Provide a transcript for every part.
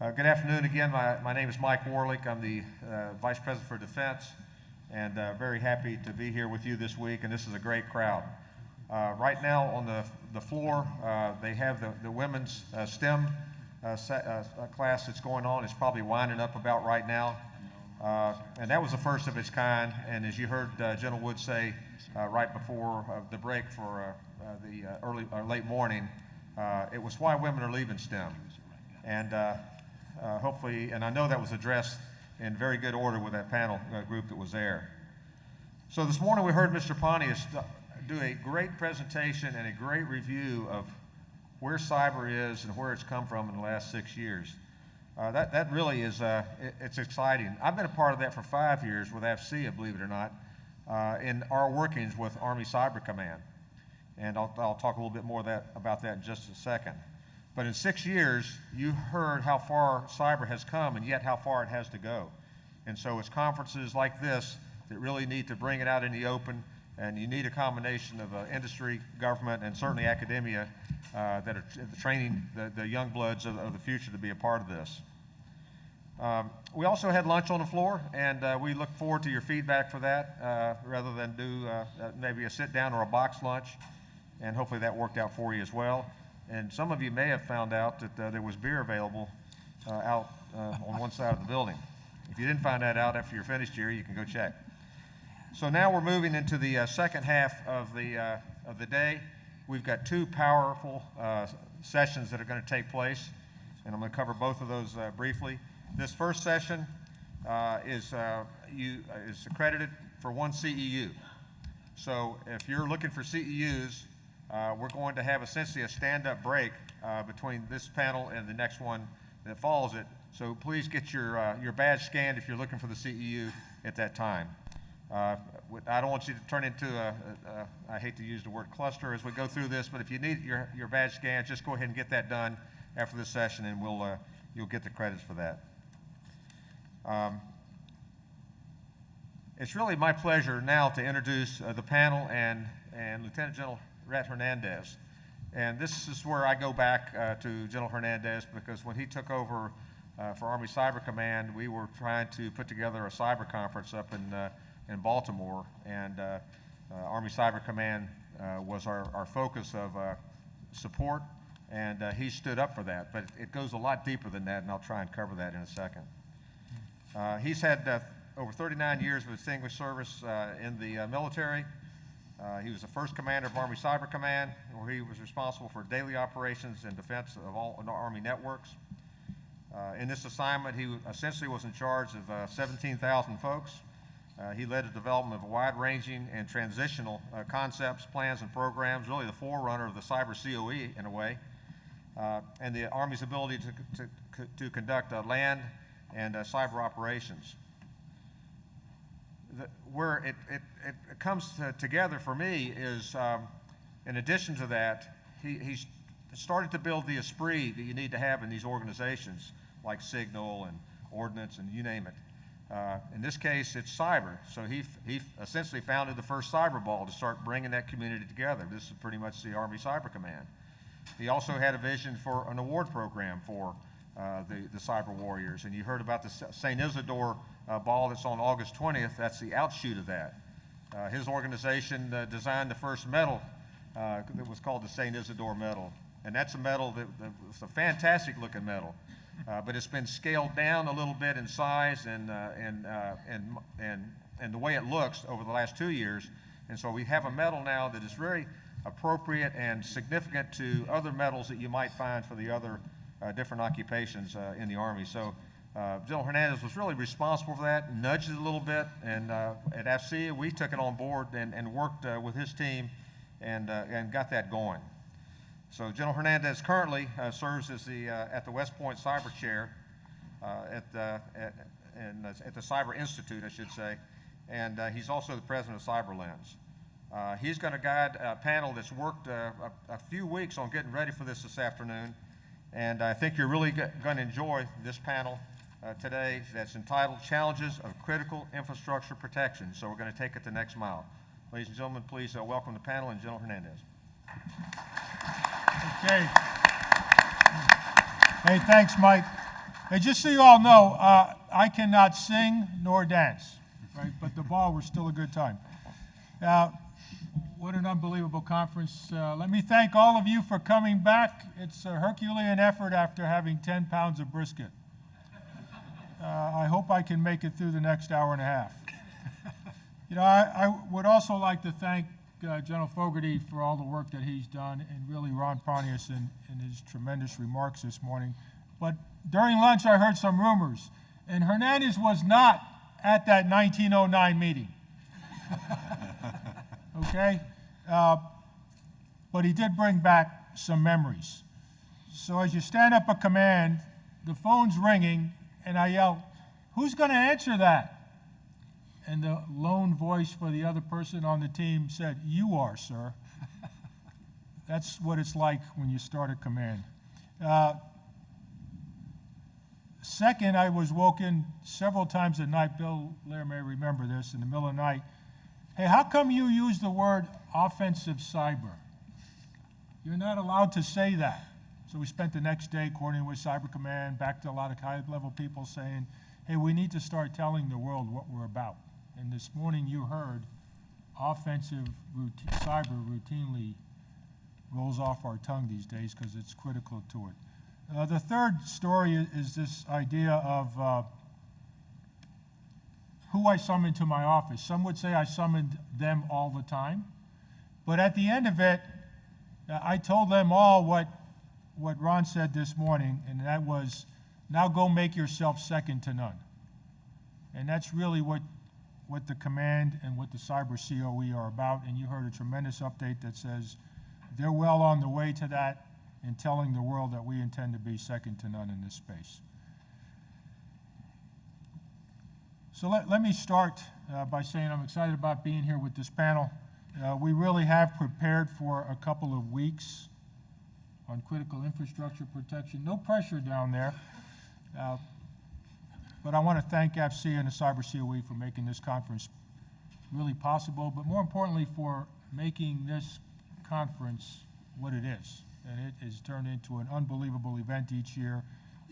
Good afternoon again. My name is Mike Warlick. I'm the Vice President for Defense, and very happy to be here with you this week, and this is a great crowd. Right now on the floor, they have the women's STEM class that's going on. It's probably winding up about right now. And that was the first of its kind, and as you heard General Wood say right before the break for the early or late morning, it was why women are leaving STEM. And hopefully, and I know that was addressed in very good order with that panel group that was there. So this morning we heard Mr. Pontius do a great presentation and a great review of where cyber is and where it's come from in the last 6 years. That really is, it's exciting. I've been a part of that for 5 years with AFCEA, believe it or not, in our workings with Army Cyber Command. And I'll talk a little bit more about that in just a second. But in 6 years, you heard how far cyber has come and yet how far it has to go. And so it's conferences like this that really need to bring it out in the open, and you need a combination of industry, government, and certainly academia that are training the young bloods of the future to be a part of this. We also had lunch on the floor, and we look forward to your feedback for that rather than do maybe a sit-down or a box lunch, and hopefully that worked out for you as well. And some of you may have found out that there was beer available out on one side of the building. If you didn't find that out after you're finished here, you can go check. So now we're moving into the second half of the day. We've got two powerful sessions that are going to take place, and I'm going to cover both of those briefly. This first session is accredited for one CEU. So if you're looking for CEUs, we're going to have essentially a stand-up break between this panel and the next one that follows it. So please get your badge scanned if you're looking for the CEU at that time. I don't want you to turn into I hate to use the word cluster as we go through this, but if you need your badge scanned, just go ahead and get that done after this session, and you'll get the credits for that. It's really my pleasure now to introduce the panel and Lieutenant General Rhett Hernandez. And this is where I go back to General Hernandez, because when he took over for Army Cyber Command, we were trying to put together a cyber conference up in Baltimore, and Army Cyber Command was our focus of support, and he stood up for that. But it goes a lot deeper than that, and I'll try and cover that in a second. He's had over 39 years of distinguished service in the military. He was the first commander of Army Cyber Command, where he was responsible for daily operations and defense of all Army networks. In this assignment, he essentially was in charge of 17,000 folks. He led the development of wide-ranging and transitional concepts, plans, and programs, really the forerunner of the cyber COE in a way, and the Army's ability to conduct land and cyber operations. Where it comes together for me is, in addition to that, he's started to build the esprit that you need to have in these organizations, like Signal and Ordnance and you name it. In this case, it's cyber. So he essentially founded the first cyber ball to start bringing that community together. This is pretty much the Army Cyber Command. He also had a vision for an award program for the cyber warriors, and you heard about the St. Isidore ball that's on August 20th. That's the outshoot of that. His organization designed the first medal that was called the St. Isidore Medal, and that's a medal that was a fantastic looking medal, but it's been scaled down a little bit in size and the way it looks over the last 2 years, and so we have a medal now that is very appropriate and significant to other medals that you might find for the other different occupations in the Army. So General Hernandez was really responsible for that, nudged it a little bit, and at AFCEA we took it on board and worked with his team and got that going. So General Hernandez currently serves as at the West Point Cyber Chair at the Cyber Institute, I should say, and he's also the president of CyberLens. He's going to guide a panel that's worked a few weeks on getting ready for this afternoon, and I think you're really going to enjoy this panel today that's entitled Challenges of Critical Infrastructure Protection. So we're going to take it the next mile. Ladies and gentlemen, please welcome the panel and General Hernandez. Okay. Hey, thanks, Mike. Hey, just so you all know, I cannot sing nor dance, right? But the ball was still a good time. What an unbelievable conference. Let me thank all of you for coming back. It's a Herculean effort after having 10 pounds of brisket. I hope I can make it through the next hour and a half. You know, I would also like to thank General Fogarty for all the work that he's done, and really Ron Pontius in his tremendous remarks this morning. But during lunch, I heard some rumors, and Hernandez was not at that 1909 meeting. Okay? But he did bring back some memories. So as you stand up a command, the phone's ringing, and I yell, "Who's going to answer that?" And the lone voice for the other person on the team said, "You are, sir." That's what it's like when you start a command. Second, I was woken several times at night. Bill Lair may remember this, in the middle of the night. "Hey, how come you use the word offensive cyber? You're not allowed to say that." So we spent the next day coordinating with Cyber Command, back to a lot of high-level people saying, "Hey, we need to start telling the world what we're about." And this morning you heard offensive cyber routinely rolls off our tongue these days because it's critical to it. The third story is this idea of who I summoned to my office. Some would say I summoned them all the time, but at the end of it, I told them all what Ron said this morning, and that was, now go make yourself second to none. And that's really what the command and what the cyber COE are about, and you heard a tremendous update that says they're well on the way to that and telling the world that we intend to be second to none in this space. So let me start by saying I'm excited about being here with this panel. We really have prepared for a couple of weeks on critical infrastructure protection. No pressure down there. But I want to thank AFC and the Cyber COE for making this conference really possible, but more importantly for making this conference what it is. And it has turned into an unbelievable event each year,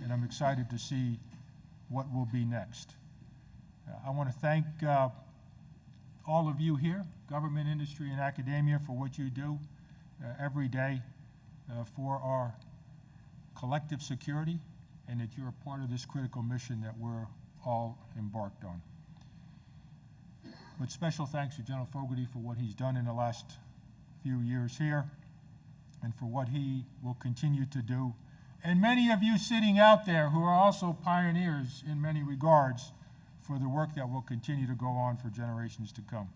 and I'm excited to see what will be next. I want to thank all of you here, government, industry, and academia, for what you do every day for our collective security, and that you're a part of this critical mission that we're all embarked on. But special thanks to General Fogarty for what he's done in the last few years here, and for what he will continue to do. And many of you sitting out there who are also pioneers in many regards for the work that will continue to go on for generations to come.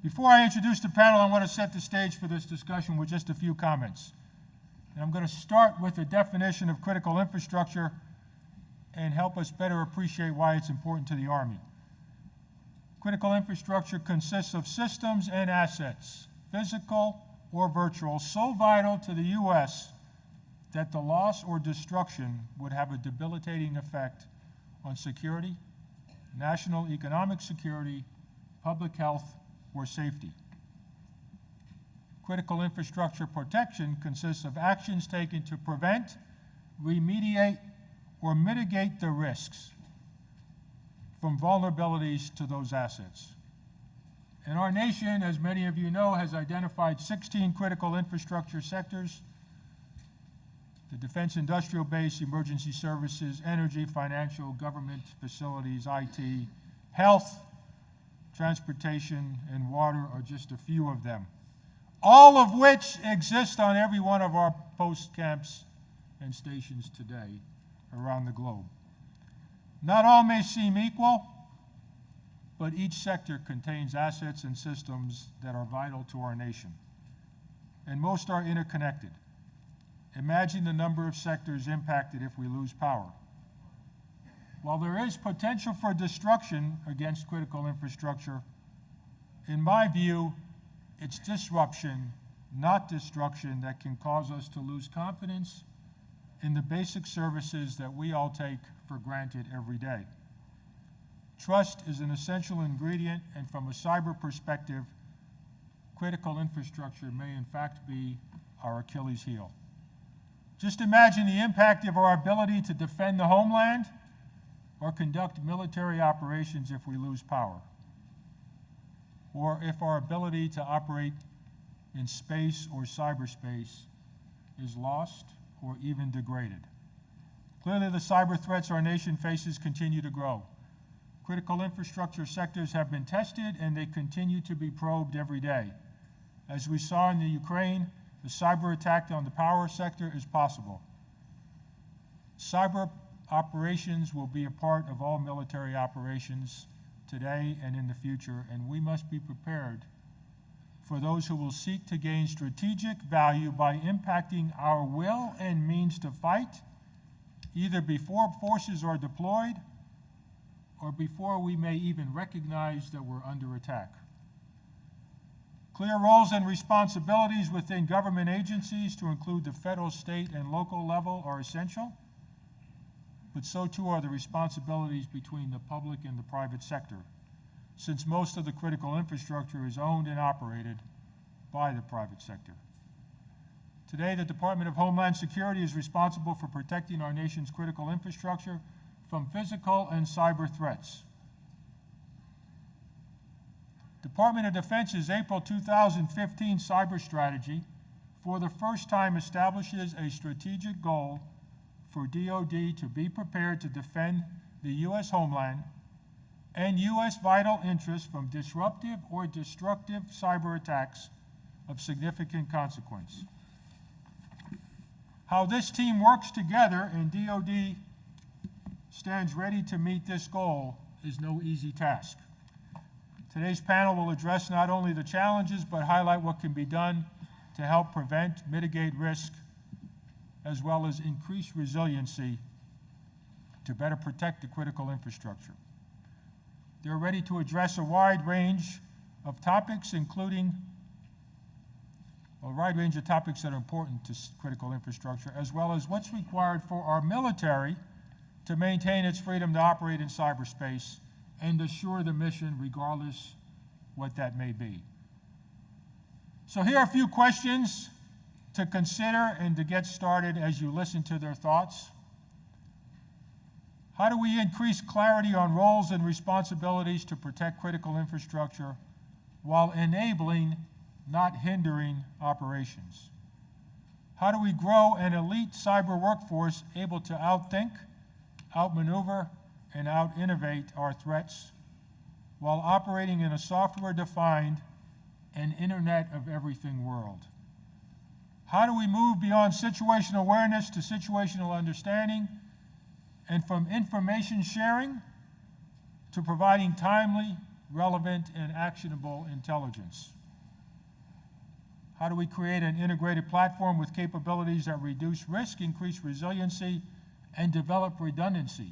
Before I introduce the panel, I want to set the stage for this discussion with just a few comments. And I'm going to start with the definition of critical infrastructure and help us better appreciate why it's important to the Army. Critical infrastructure consists of systems and assets, physical or virtual, so vital to the U.S. that the loss or destruction would have a debilitating effect on security, national economic security, public health, or safety. Critical infrastructure protection consists of actions taken to prevent, remediate, or mitigate the risks from vulnerabilities to those assets. And our nation, as many of you know, has identified 16 critical infrastructure sectors: the defense industrial base, emergency services, energy, financial, government, facilities, IT, health, transportation, and water are just a few of them, all of which exist on every one of our post camps and stations today around the globe. Not all may seem equal, but each sector contains assets and systems that are vital to our nation, and most are interconnected. Imagine the number of sectors impacted if we lose power. While there is potential for destruction against critical infrastructure, in my view, it's disruption, not destruction, that can cause us to lose confidence in the basic services that we all take for granted every day. Trust is an essential ingredient, and from a cyber perspective, critical infrastructure may in fact be our Achilles heel. Just imagine the impact of our ability to defend the homeland or conduct military operations if we lose power, or if our ability to operate in space or cyberspace is lost or even degraded. Clearly, the cyber threats our nation faces continue to grow. Critical infrastructure sectors have been tested and they continue to be probed every day. As we saw in the Ukraine, the cyber attack on the power sector is possible. Cyber operations will be a part of all military operations today and in the future, and we must be prepared for those who will seek to gain strategic value by impacting our will and means to fight, either before forces are deployed or before we may even recognize that we're under attack. Clear roles and responsibilities within government agencies, to include the federal, state, and local level, are essential, but so too are the responsibilities between the public and the private sector, since most of the critical infrastructure is owned and operated by the private sector. Today, the Department of Homeland Security is responsible for protecting our nation's critical infrastructure from physical and cyber threats. Department of Defense's April 2015 cyber strategy for the first time establishes a strategic goal for DoD to be prepared to defend the U.S. homeland and U.S. vital interests from disruptive or destructive cyber attacks of significant consequence. How this team works together and DoD stands ready to meet this goal is no easy task. Today's panel will address not only the challenges, but highlight what can be done to help prevent, mitigate risk, as well as increase resiliency to better protect the critical infrastructure. They're ready to address a wide range of topics, including a wide range of topics that are important to critical infrastructure, as well as what's required for our military to maintain its freedom to operate in cyberspace and assure the mission regardless what that may be. So here are a few questions to consider and to get started as you listen to their thoughts. How do we increase clarity on roles and responsibilities to protect critical infrastructure while enabling, not hindering, operations? How do we grow an elite cyber workforce able to outthink, outmaneuver, and out-innovate our threats while operating in a software-defined and Internet of Everything world? How do we move beyond situational awareness to situational understanding, and from information sharing to providing timely, relevant, and actionable intelligence? How do we create an integrated platform with capabilities that reduce risk, increase resiliency, and develop redundancy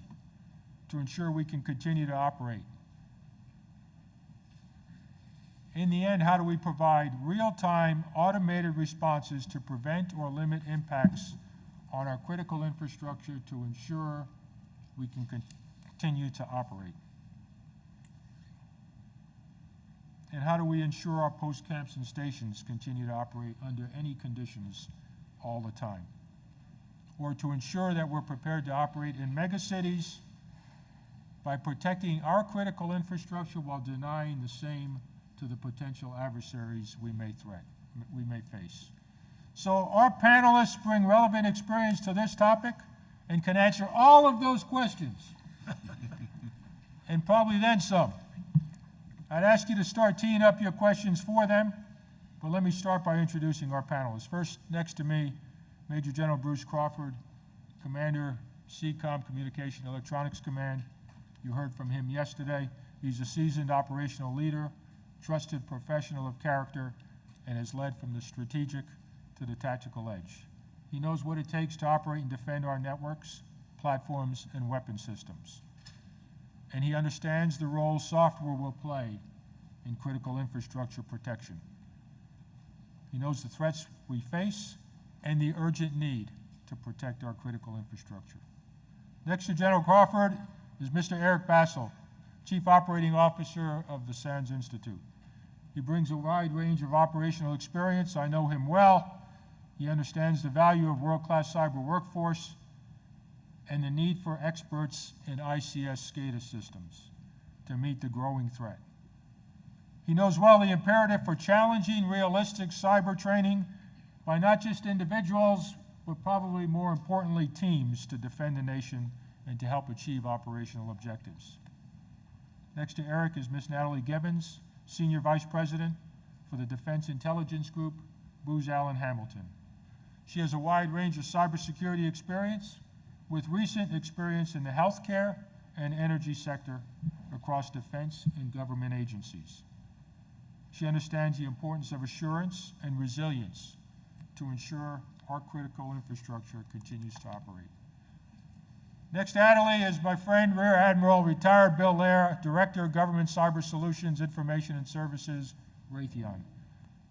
to ensure we can continue to operate? In the end, how do we provide real-time automated responses to prevent or limit impacts on our critical infrastructure to ensure we can continue to operate? And how do we ensure our post camps and stations continue to operate under any conditions all the time? Or to ensure that we're prepared to operate in megacities by protecting our critical infrastructure while denying the same to the potential adversaries we may face. So our panelists bring relevant experience to this topic and can answer all of those questions, and probably then some. I'd ask you to start teeing up your questions for them, but let me start by introducing our panelists. First, next to me, Major General Bruce Crawford, Commander, CECOM Communication Electronics Command. You heard from him yesterday. He's a seasoned operational leader, trusted professional of character, and has led from the strategic to the tactical edge. He knows what it takes to operate and defend our networks, platforms, and weapon systems. And he understands the role software will play in critical infrastructure protection. He knows the threats we face and the urgent need to protect our critical infrastructure. Next to General Crawford is Mr. Eric Bassel, Chief Operating Officer of the SANS Institute. He brings a wide range of operational experience. I know him well. He understands the value of world-class cyber workforce and the need for experts in ICS SCADA systems to meet the growing threat. He knows well the imperative for challenging, realistic cyber training by not just individuals, but probably more importantly, teams to defend the nation and to help achieve operational objectives. Next to Eric is Ms. Natalie Gibbons, Senior Vice President for the Defense Intelligence Group, Booz Allen Hamilton. She has a wide range of cybersecurity experience with recent experience in the healthcare and energy sector across defense and government agencies. She understands the importance of assurance and resilience to ensure our critical infrastructure continues to operate. Next to Natalie is my friend, Rear Admiral retired Bill Lair, Director of Government Cyber Solutions, Information and Services, Raytheon.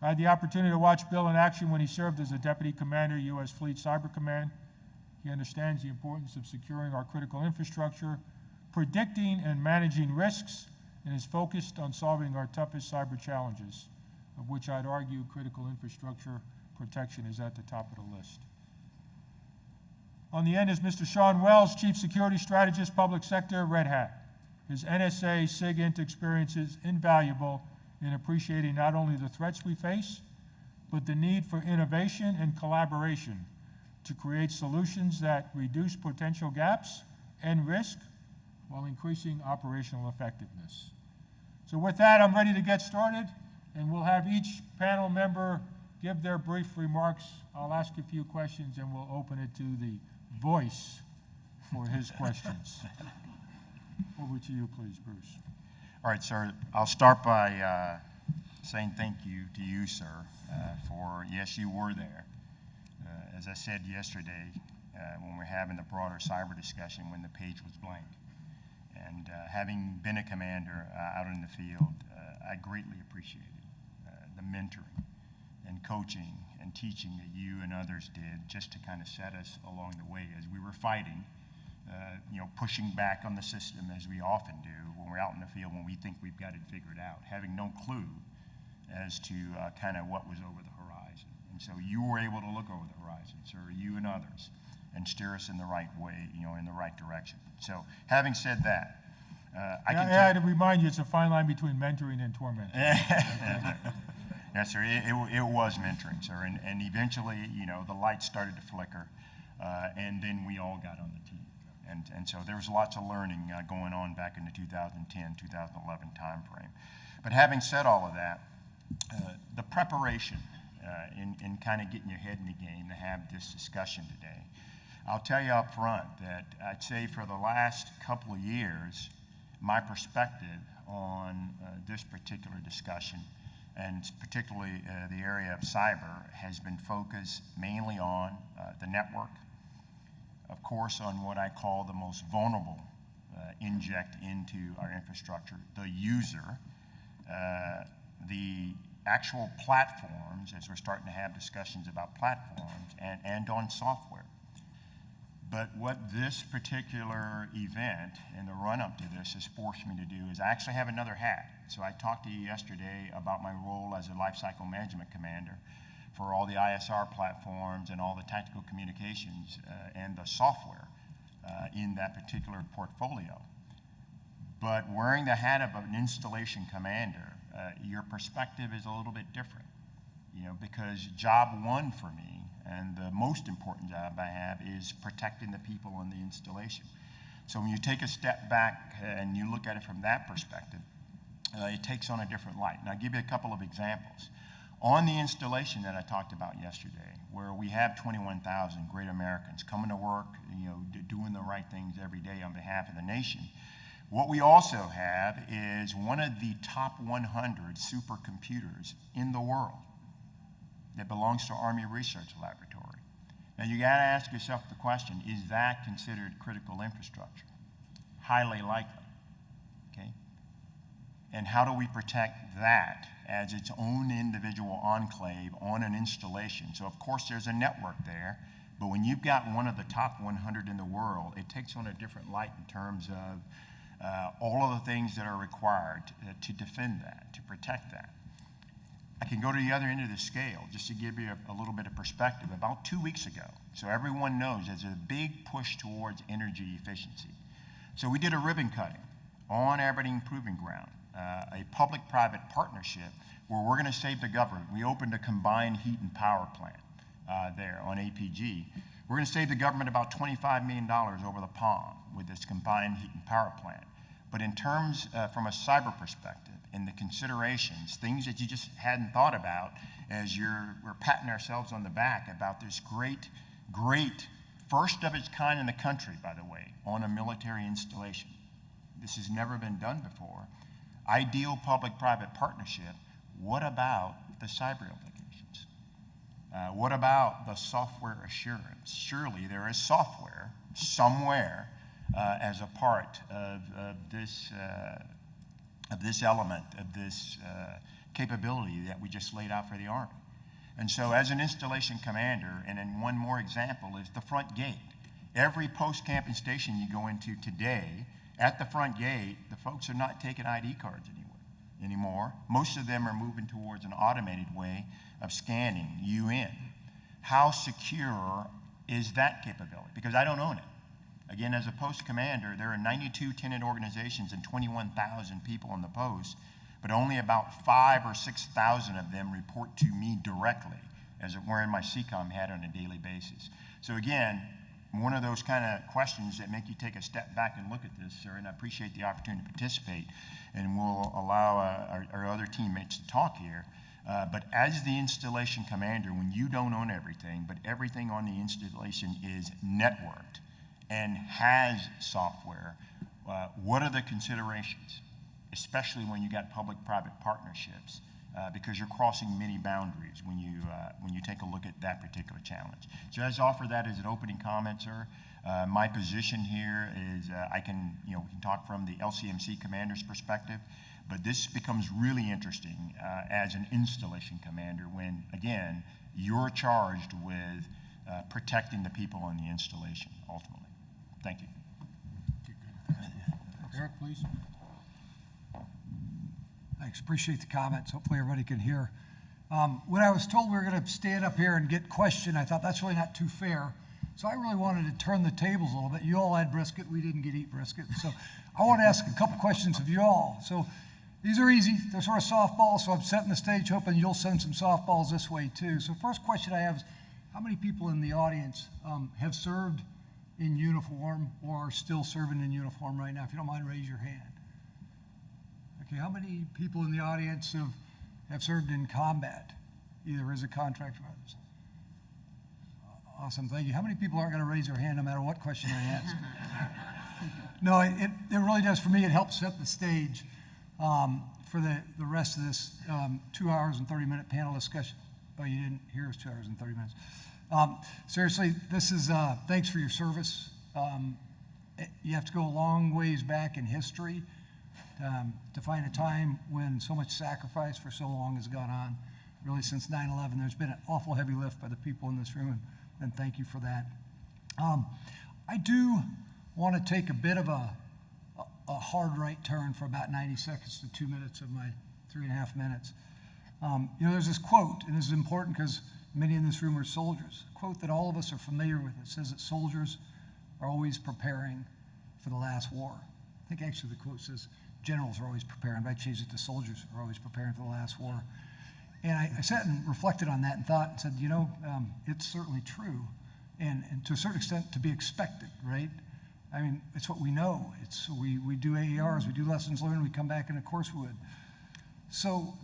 I had the opportunity to watch Bill in action when he served as a Deputy Commander, U.S. Fleet Cyber Command. He understands the importance of securing our critical infrastructure, predicting and managing risks, and is focused on solving our toughest cyber challenges, of which I'd argue critical infrastructure protection is at the top of the list. On the end is Mr. Sean Wells, Chief Security Strategist, Public Sector, Red Hat. His NSA SIGINT experience is invaluable in appreciating not only the threats we face, but the need for innovation and collaboration to create solutions that reduce potential gaps and risk while increasing operational effectiveness. So with that, I'm ready to get started, and we'll have each panel member give their brief remarks. I'll ask a few questions, and we'll open it to the voice for his questions. Over to you, please, Bruce. All right, sir. I'll start by saying thank you to you, sir, for, yes, you were there. As I said yesterday, when we were having the broader cyber discussion, when the page was blank. And having been a commander out in the field, I greatly appreciated the mentoring and coaching and teaching that you and others did just to kind of set us along the way as we were fighting, pushing back on the system as we often do when we're out in the field when we think we've got it figured out, having no clue as to kind of what was over the horizon. And so you were able to look over the horizon, sir, you and others, and steer us in the right way, in the right direction. So having said that, I had to remind you, it's a fine line between mentoring and tormenting. Yes, sir. It was mentoring, sir, and eventually, the lights started to flicker, and then we all got on the team, and so there was lots of learning going on back in the 2010, 2011 timeframe. But having said all of that, the preparation in kind of getting your head in the game to have this discussion today, I'll tell you up front that I'd say for the last couple of years, my perspective on this particular discussion, and particularly the area of cyber, has been focused mainly on the network, of course on what I call the most vulnerable inject into our infrastructure, the user, the actual platforms, as we're starting to have discussions about platforms, and on software. But what this particular event and the run-up to this has forced me to do is I actually have another hat. So I talked to you yesterday about my role as a lifecycle management commander for all the ISR platforms and all the tactical communications and the software in that particular portfolio. But wearing the hat of an installation commander, your perspective is a little bit different, because job one for me, and the most important job I have, is protecting the people on the installation. So when you take a step back and you look at it from that perspective, it takes on a different light. And I'll give you a couple of examples. On the installation that I talked about yesterday, where we have 21,000 great Americans coming to work, doing the right things every day on behalf of the nation, what we also have is one of the top 100 supercomputers in the world that belongs to Army Research Laboratory. Now you gotta ask yourself the question, is that considered critical infrastructure? Highly likely, okay? And how do we protect that as its own individual enclave on an installation? So of course there's a network there, but when you've got one of the top 100 in the world, it takes on a different light in terms of all of the things that are required to defend that, to protect that. I can go to the other end of the scale just to give you a little bit of perspective. About 2 weeks ago, so everyone knows there's a big push towards energy efficiency. So we did a ribbon cutting on Aberdeen Proving Ground, a public-private partnership where we're going to save the government. We opened a combined heat and power plant there on APG. We're going to save the government about $25 million over the pond with this combined heat and power plant. But in terms from a cyber perspective, and the considerations, things that you just hadn't thought about as we're patting ourselves on the back about this great, first of its kind in the country, by the way, on a military installation. This has never been done before. Ideal public-private partnership. What about the cyber implications? What about the software assurance? Surely there is software somewhere as a part of this element, of this capability that we just laid out for the Army. And so as an installation commander, and then one more example is the front gate. Every post-camping station you go into today, at the front gate, the folks are not taking ID cards anymore. Most of them are moving towards an automated way of scanning you in. How secure is that capability? Because I don't own it. Again, as a post commander, there are 92 tenant organizations and 21,000 people on the post, but only about 5,000 or 6,000 of them report to me directly, as I'm wearing my CCOM hat on a daily basis. So again, one of those kind of questions that make you take a step back and look at this, sir, and I appreciate the opportunity to participate, and we'll allow our other teammates to talk here. But as the installation commander, when you don't own everything, but everything on the installation is networked and has software, what are the considerations, especially when you got public-private partnerships, because you're crossing many boundaries when you take a look at that particular challenge. So I just offer that as an opening comment, sir. My position here is we can talk from the LCMC commander's perspective, but this becomes really interesting as an installation commander when, again, you're charged with protecting the people on the installation ultimately. Thank you. Eric, please. Thanks, appreciate the comments. Hopefully everybody can hear. When I was told we were gonna stand up here and get questioned, I thought that's really not too fair. So I really wanted to turn the tables a little bit. You all had brisket, we didn't get to eat brisket. So I want to ask a couple questions of you all. So these are easy, they're sort of softballs, so I'm setting the stage hoping you'll send some softballs this way too. So first question I have is, how many people in the audience have served in uniform or are still serving in uniform right now? If you don't mind, raise your hand. Okay, how many people in the audience have served in combat, either as a contractor or others? Awesome, thank you. How many people aren't going to raise their hand no matter what question I ask? No, it really does. For me, it helps set the stage for the rest of this 2 hours and 30-minute panel discussion. Oh, you didn't hear us 2 hours and 30 minutes. Seriously, this is, thanks for your service. You have to go a long ways back in history to find a time when so much sacrifice for so long has gone on. Really, since 9/11, there's been an awful heavy lift by the people in this room, and thank you for that. I do want to take a bit of a hard right turn for about 90 seconds to 2 minutes of my 3.5 minutes. There's this quote, and this is important because many in this room are soldiers, a quote that all of us are familiar with. It says that soldiers are always preparing for the last war. I think actually the quote says generals are always preparing, but I changed it to soldiers are always preparing for the last war. And I sat and reflected on that and thought and said, it's certainly true, and to a certain extent to be expected, right? I mean, it's what we know. We do AERs, we do lessons learned, we come back and of course we would. So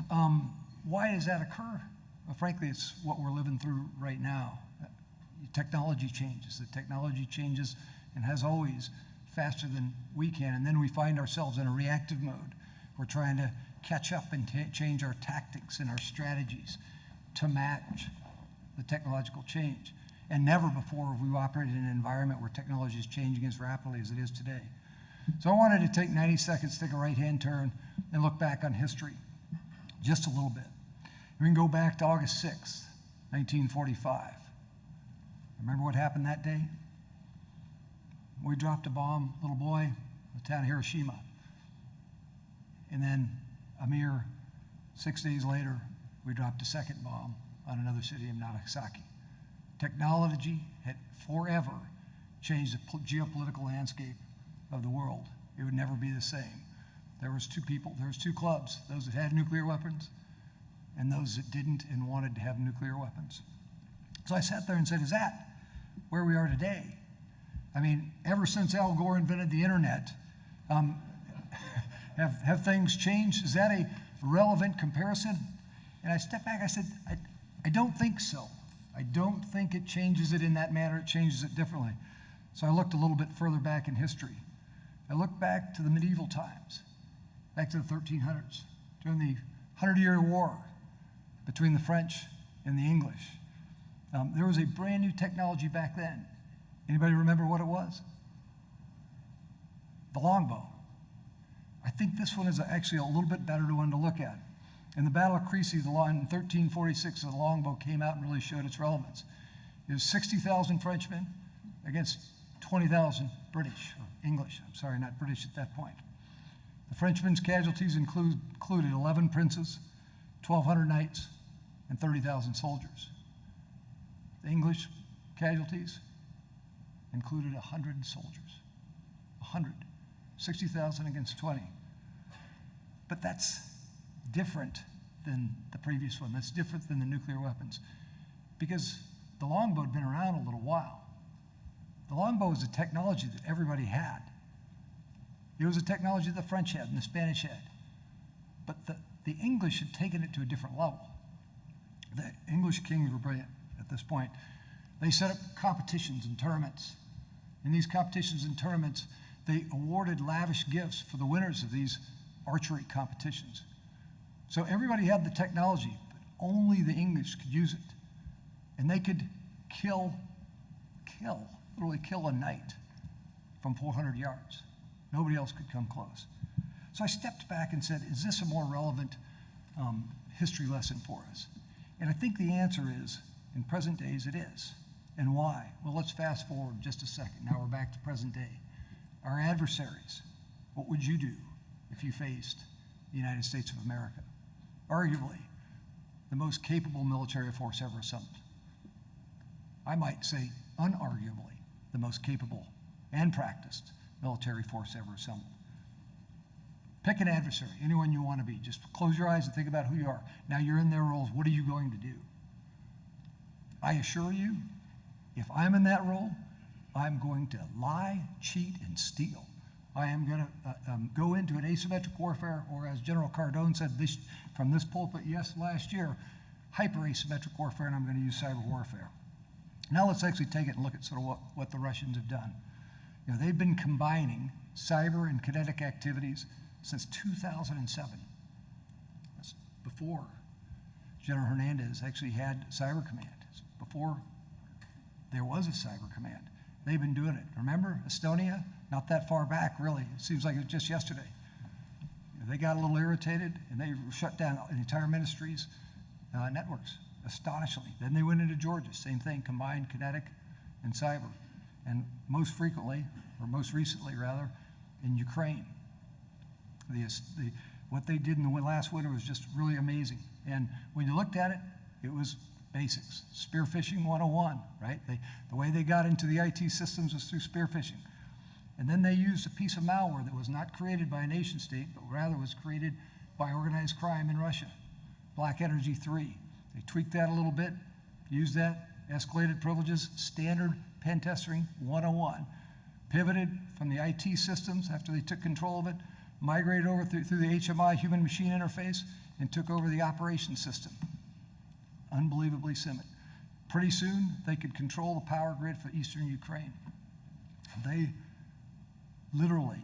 why does that occur? Well, frankly, it's what we're living through right now. Technology changes. The technology changes and has always faster than we can, and then we find ourselves in a reactive mode. We're trying to catch up and change our tactics and our strategies to match the technological change. And never before have we operated in an environment where technology is changing as rapidly as it is today. So I wanted to take 90 seconds, take a right-hand turn, and look back on history just a little bit. We can go back to August 6th, 1945. Remember what happened that day? We dropped a bomb, little boy, in the town of Hiroshima. And then a mere 6 days later, we dropped a second bomb on another city of Nagasaki. Technology had forever changed the geopolitical landscape of the world. It would never be the same. There was two clubs, those that had nuclear weapons and those that didn't and wanted to have nuclear weapons. So I sat there and said, is that where we are today? I mean, ever since Al Gore invented the internet, have things changed? Is that a relevant comparison? And I stepped back, I said, I don't think so. I don't think it changes it in that manner, it changes it differently. So I looked a little bit further back in history. I looked back to the medieval times, back to the 1300s, during the 100-Year War between the French and the English. There was a brand new technology back then. Anybody remember what it was? The longbow. I think this one is actually a little bit better one to look at. In the Battle of Crecy, in 1346, the longbow came out and really showed its relevance. It was 60,000 Frenchmen against 20,000 British, English, I'm sorry, not British at that point. The Frenchmen's casualties included 11 princes, 1,200 knights, and 30,000 soldiers. The English casualties included 100 soldiers, 100, 60,000 against 20. But that's different than the previous one. That's different than the nuclear weapons because the longbow had been around a little while. The longbow was a technology that everybody had. It was a technology that the French had and the Spanish had. But the English had taken it to a different level. The English kings were brilliant at this point. They set up competitions and tournaments. In these competitions and tournaments, they awarded lavish gifts for the winners of these archery competitions. So everybody had the technology, but only the English could use it. And they could literally kill a knight from 400 yards. Nobody else could come close. So I stepped back and said, is this a more relevant history lesson for us? And I think the answer is, in present days, it is. And why? Well, let's fast forward just a second. Now we're back to present day. Our adversaries, what would you do if you faced the United States of America? Arguably, the most capable military force ever assembled. I might say, unarguably, the most capable and practiced military force ever assembled. Pick an adversary, anyone you want to be. Just close your eyes and think about who you are. Now you're in their roles. What are you going to do? I assure you, if I'm in that role, I'm going to lie, cheat, and steal. I am going to go into an asymmetric warfare, or as General Cardone said from this pulpit, last year, hyper-asymmetric warfare, and I'm going to use cyber warfare. Now let's actually take it and look at sort of what the Russians have done. You know, they've been combining cyber and kinetic activities since 2007. That's before General Hernandez actually had Cyber Command. It's before there was a Cyber Command. They've been doing it. Remember Estonia? Not that far back, really. It seems like it was just yesterday. They got a little irritated, and they shut down the entire ministry's networks, astonishingly. Then they went into Georgia, same thing, combined kinetic and cyber. And most frequently, or most recently rather, in Ukraine. What they did in the last winter was just really amazing. And when you looked at it, it was basics. Spear phishing 101, right? The way they got into the IT systems was through spear phishing. And then they used a piece of malware that was not created by a nation state, but rather was created by organized crime in Russia, Black Energy 3. They tweaked that a little bit, used that, escalated privileges, standard pen testing 101, pivoted from the IT systems after they took control of it, migrated over through the HMI, human machine interface, and took over the operations system. Unbelievably simple. Pretty soon, they could control the power grid for eastern Ukraine. They literally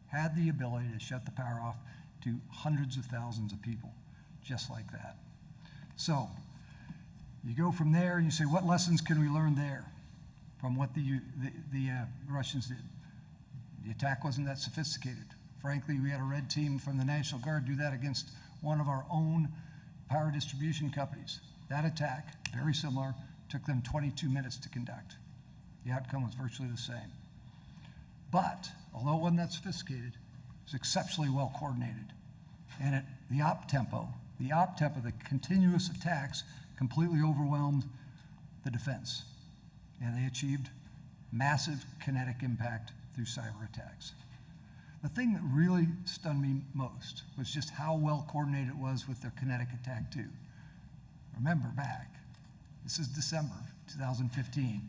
had the ability to shut the power off to hundreds of thousands of people, just like that. So, you go from there and you say, what lessons can we learn there from what the Russians did? The attack wasn't that sophisticated. Frankly, we had a red team from the National Guard do that against one of our own power distribution companies. That attack, very similar, took them 22 minutes to conduct. The outcome was virtually the same. But, although it wasn't that sophisticated, it was exceptionally well coordinated. And the op tempo The OPTEP of the continuous attacks completely overwhelmed the defense, and they achieved massive kinetic impact through cyber attacks. The thing that really stunned me most was just how well coordinated it was with their kinetic attack too. Remember back, this is December 2015,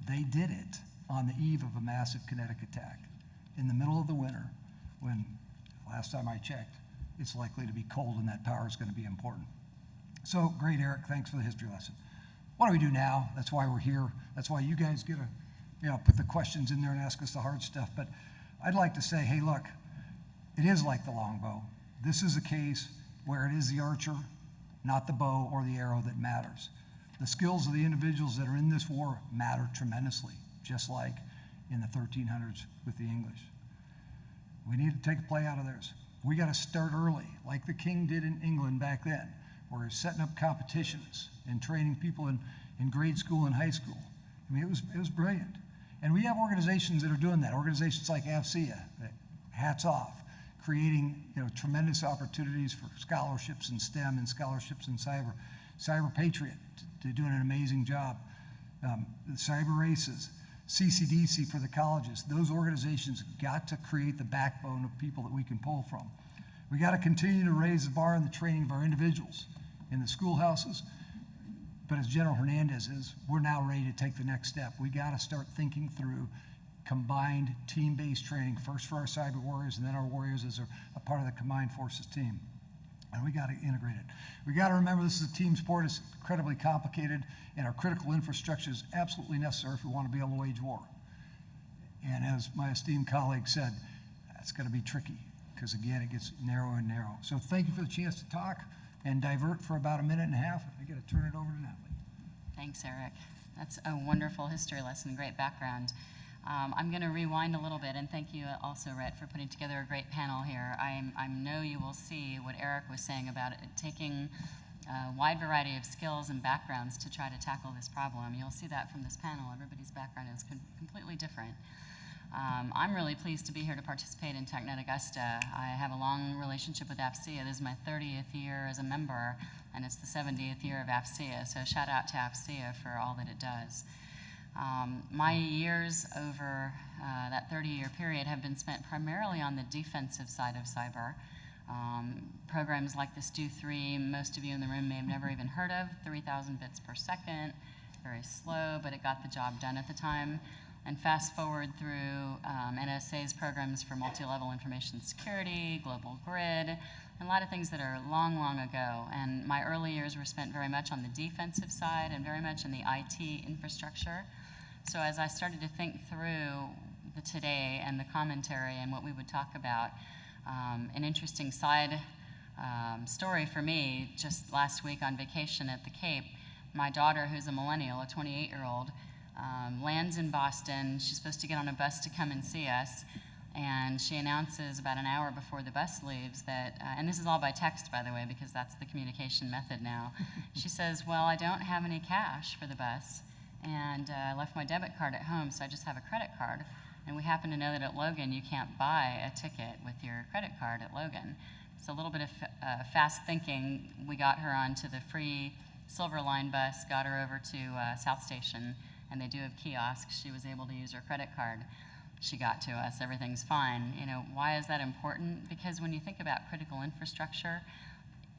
they did it on the eve of a massive kinetic attack in the middle of the winter when, last time I checked, it's likely to be cold and that power is going to be important. So great, Eric, thanks for the history lesson. What do we do now? That's why we're here. That's why you guys get to, put the questions in there and ask us the hard stuff. But I'd like to say, hey, look, it is like the longbow. This is a case where it is the archer, not the bow or the arrow that matters. The skills of the individuals that are in this war matter tremendously, just like in the 1300s with the English. We need to take a play out of theirs. We got to start early, like the king did in England back then. We're setting up competitions and training people in grade school and high school. I mean, it was brilliant. And we have organizations that are doing that. Organizations like AFCEA, that, hats off, creating tremendous opportunities for scholarships in STEM and scholarships in cyber. Cyber Patriot, they're doing an amazing job. The cyber races, CCDC for the colleges. Those organizations got to create the backbone of people that we can pull from. We got to continue to raise the bar in the training of our individuals in the schoolhouses. But as General Hernandez is, we're now ready to take the next step. We got to start thinking through combined team-based training, first for our cyber warriors and then our warriors as a part of the combined forces team. And we got to integrate it. We got to remember this is a team sport. It's incredibly complicated, and our critical infrastructure is absolutely necessary if we want to be able to wage war. And as my esteemed colleague said, that's going to be tricky because, again, it gets narrower and narrow. So thank you for the chance to talk and divert for about a minute and a half. I got to turn it over to Natalie. Thanks, Eric. That's a wonderful history lesson, great background. I'm going to rewind a little bit, and thank you also, Rhett, for putting together a great panel here. I know you will see what Eric was saying about it, taking a wide variety of skills and backgrounds to try to tackle this problem. You'll see that from this panel. Everybody's background is completely different. I'm really pleased to be here to participate in TechNet Augusta. I have a long relationship with AFCEA. This is my 30th year as a member, and it's the 70th year of AFCEA, so shout out to AFCEA for all that it does. My years over that 30-year period have been spent primarily on the defensive side of cyber. Programs like the STU-3, most of you in the room may have never even heard of, 3,000 bits per second, very slow, but it got the job done at the time. And fast forward through NSA's programs for multi-level information security, global grid, and a lot of things that are long, long ago. And my early years were spent very much on the defensive side and very much in the IT infrastructure. So as I started to think through the today and the commentary and what we would talk about, an interesting side story for me, just last week on vacation at the Cape, my daughter, who's a millennial, a 28-year-old, lands in Boston. She's supposed to get on a bus to come and see us, and she announces about an hour before the bus leaves that, and this is all by text, by the way, because that's the communication method now. She says, well, I don't have any cash for the bus, and I left my debit card at home, so I just have a credit card. And we happen to know that at Logan, you can't buy a ticket with your credit card at Logan. So a little bit of fast thinking, we got her onto the free Silver Line bus, got her over to South Station, and they do have kiosks. She was able to use her credit card. She got to us, everything's fine. Why is that important? Because when you think about critical infrastructure,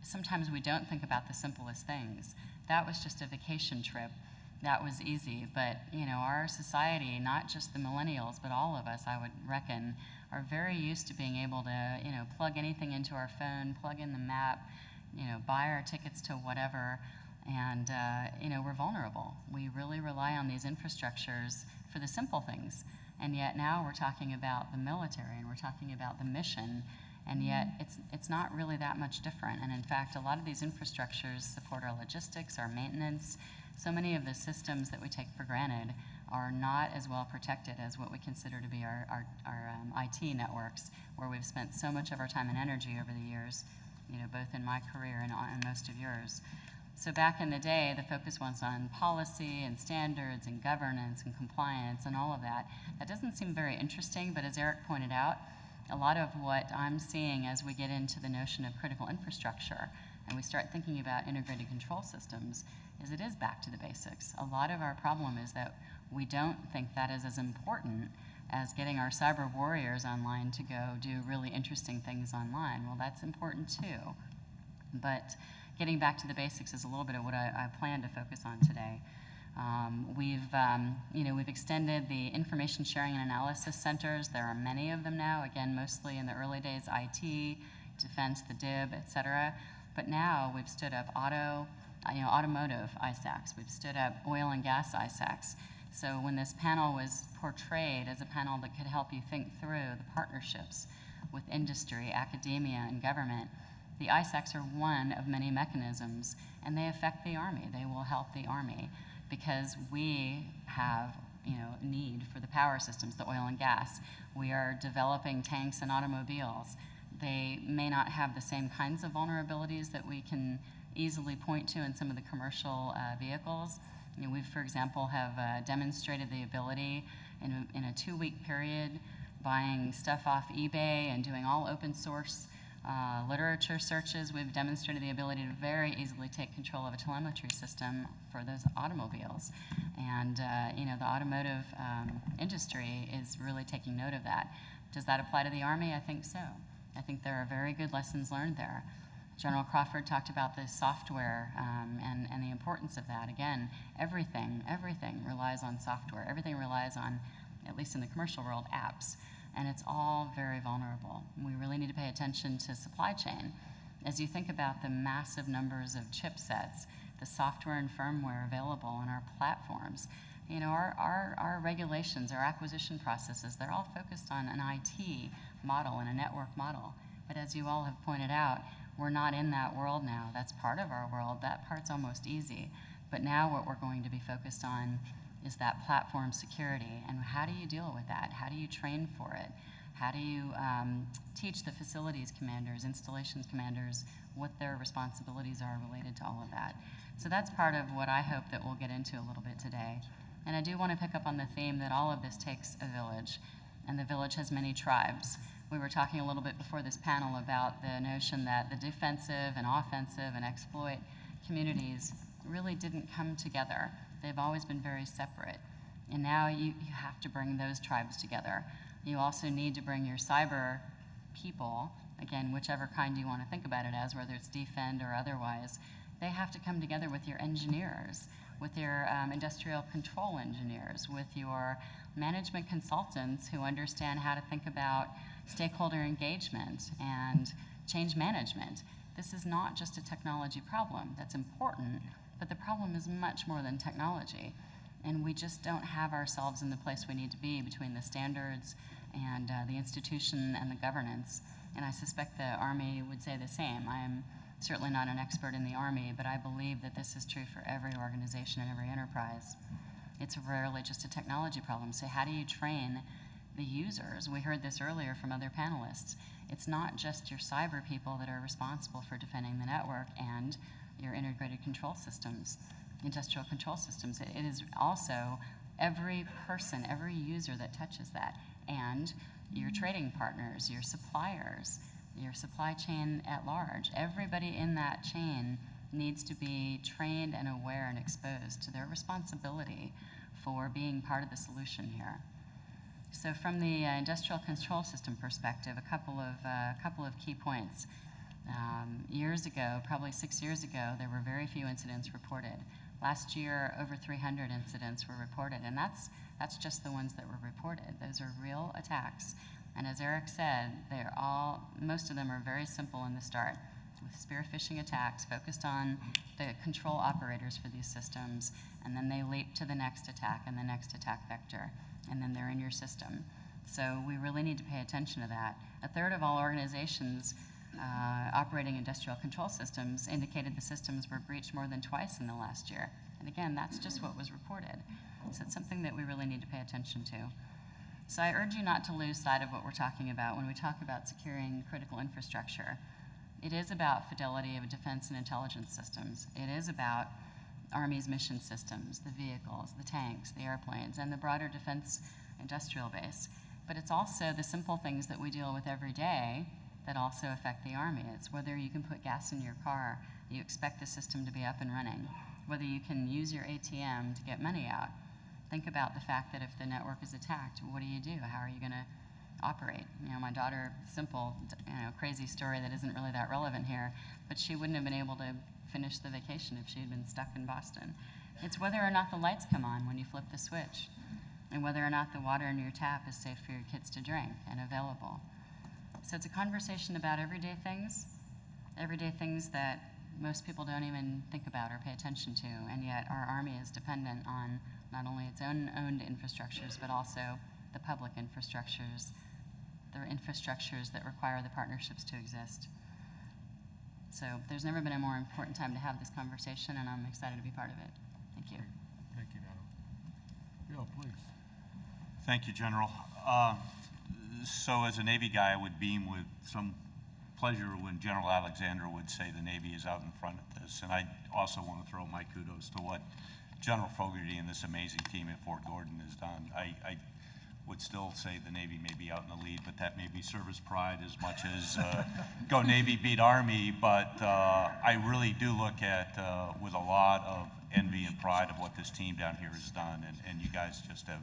sometimes we don't think about the simplest things. That was just a vacation trip. That was easy, but our society, not just the millennials, but all of us, I would reckon, are very used to being able to, plug anything into our phone, plug in the map, buy our tickets to whatever, and we're vulnerable. We really rely on these infrastructures for the simple things, and yet now we're talking about the military and we're talking about the mission, and yet it's not really that much different. And in fact, a lot of these infrastructures support our logistics, our maintenance. So many of the systems that we take for granted are not as well protected as what we consider to be our IT networks, where we've spent so much of our time and energy over the years, both in my career and most of yours. So back in the day, the focus was on policy and standards and governance and compliance and all of that. That doesn't seem very interesting, but as Eric pointed out, a lot of what I'm seeing as we get into the notion of critical infrastructure and we start thinking about integrated control systems, is it is back to the basics. A lot of our problem is that we don't think that is as important as getting our cyber warriors online to go do really interesting things online. Well, that's important too. But getting back to the basics is a little bit of what I plan to focus on today. We've extended the information sharing and analysis centers. There are many of them now, again, mostly in the early days, IT, defense, the DIB, et cetera. But now we've stood up automotive ISACs. We've stood up oil and gas ISACs. So when this panel was portrayed as a panel that could help you think through the partnerships with industry, academia, and government, the ISACs are one of many mechanisms, and they affect the Army. They will help the Army because we have need for the power systems, the oil and gas. We are developing tanks and automobiles. They may not have the same kinds of vulnerabilities that we can easily point to in some of the commercial vehicles. We, for example, have demonstrated the ability in a 2-week period, buying stuff off eBay and doing all open source literature searches. We've demonstrated the ability to very easily take control of a telemetry system for those automobiles. And the automotive industry is really taking note of that. Does that apply to the Army? I think so. I think there are very good lessons learned there. General Crawford talked about the software and the importance of that. Again, everything relies on software. Everything relies on, at least in the commercial world, apps. And it's all very vulnerable. We really need to pay attention to supply chain. As you think about the massive numbers of chipsets, the software and firmware available on our platforms, our regulations, our acquisition processes, they're all focused on an IT model and a network model. But as you all have pointed out, we're not in that world now. That's part of our world. That part's almost easy. But now what we're going to be focused on is that platform security. And how do you deal with that? How do you train for it? How do you teach the facilities commanders, installations commanders, what their responsibilities are related to all of that? So that's part of what I hope that we'll get into a little bit today. And I do want to pick up on the theme that all of this takes a village, and the village has many tribes. We were talking a little bit before this panel about the notion that the defensive and offensive and exploit communities really didn't come together. They've always been very separate. And now you have to bring those tribes together. You also need to bring your cyber people, again, whichever kind you want to think about it as, whether it's defend or otherwise. They have to come together with your engineers, with your industrial control engineers, with your management consultants who understand how to think about stakeholder engagement and change management. This is not just a technology problem. That's important, but the problem is much more than technology. And we just don't have ourselves in the place we need to be between the standards and the institution and the governance. And I suspect the Army would say the same. I am certainly not an expert in the Army, but I believe that this is true for every organization and every enterprise. It's rarely just a technology problem. So how do you train the users? We heard this earlier from other panelists. It's not just your cyber people that are responsible for defending the network and your integrated control systems, industrial control systems. It is also every person, every user that touches that, and your trading partners, your suppliers, your supply chain at large. Everybody in that chain needs to be trained and aware and exposed to their responsibility for being part of the solution here. So from the industrial control system perspective, a couple of key points. Years ago, probably 6 years ago, there were very few incidents reported. Last year, over 300 incidents were reported, and that's just the ones that were reported. Those are real attacks. And as Eric said, most of them are very simple in the start, with spear phishing attacks focused on the control operators for these systems, and then they leap to the next attack and the next attack vector, and then they're in your system. So we really need to pay attention to that. A third of all organizations operating industrial control systems indicated the systems were breached more than twice in the last year. And again, that's just what was reported. So it's something that we really need to pay attention to. So I urge you not to lose sight of what we're talking about when we talk about securing critical infrastructure. It is about fidelity of defense and intelligence systems. It is about Army's mission systems, the vehicles, the tanks, the airplanes, and the broader defense industrial base. But it's also the simple things that we deal with every day that also affect the Army. It's whether you can put gas in your car, you expect the system to be up and running, whether you can use your ATM to get money out. Think about the fact that if the network is attacked, what do you do? How are you going to operate? You know, my daughter, simple, crazy story that isn't really that relevant here, but she wouldn't have been able to finish the vacation if she had been stuck in Boston. It's whether or not the lights come on when you flip the switch, and whether or not the water in your tap is safe for your kids to drink and available. So it's a conversation about everyday things that most people don't even think about or pay attention to, and yet our Army is dependent on not only its own owned infrastructures, but also the public infrastructures, the infrastructures that require the partnerships to exist. So there's never been a more important time to have this conversation, and I'm excited to be part of it. Thank you. Thank you, madam. Bill, please. Thank you, General. So as a Navy guy, I would beam with some pleasure when General Alexander would say the Navy is out in front of this. And I also want to throw my kudos to what General Fogarty and this amazing team at Fort Gordon has done. I would still say the Navy may be out in the lead, but that may be service pride as much as go Navy, beat Army. But I really do look at with a lot of envy and pride of what this team down here has done. And you guys just have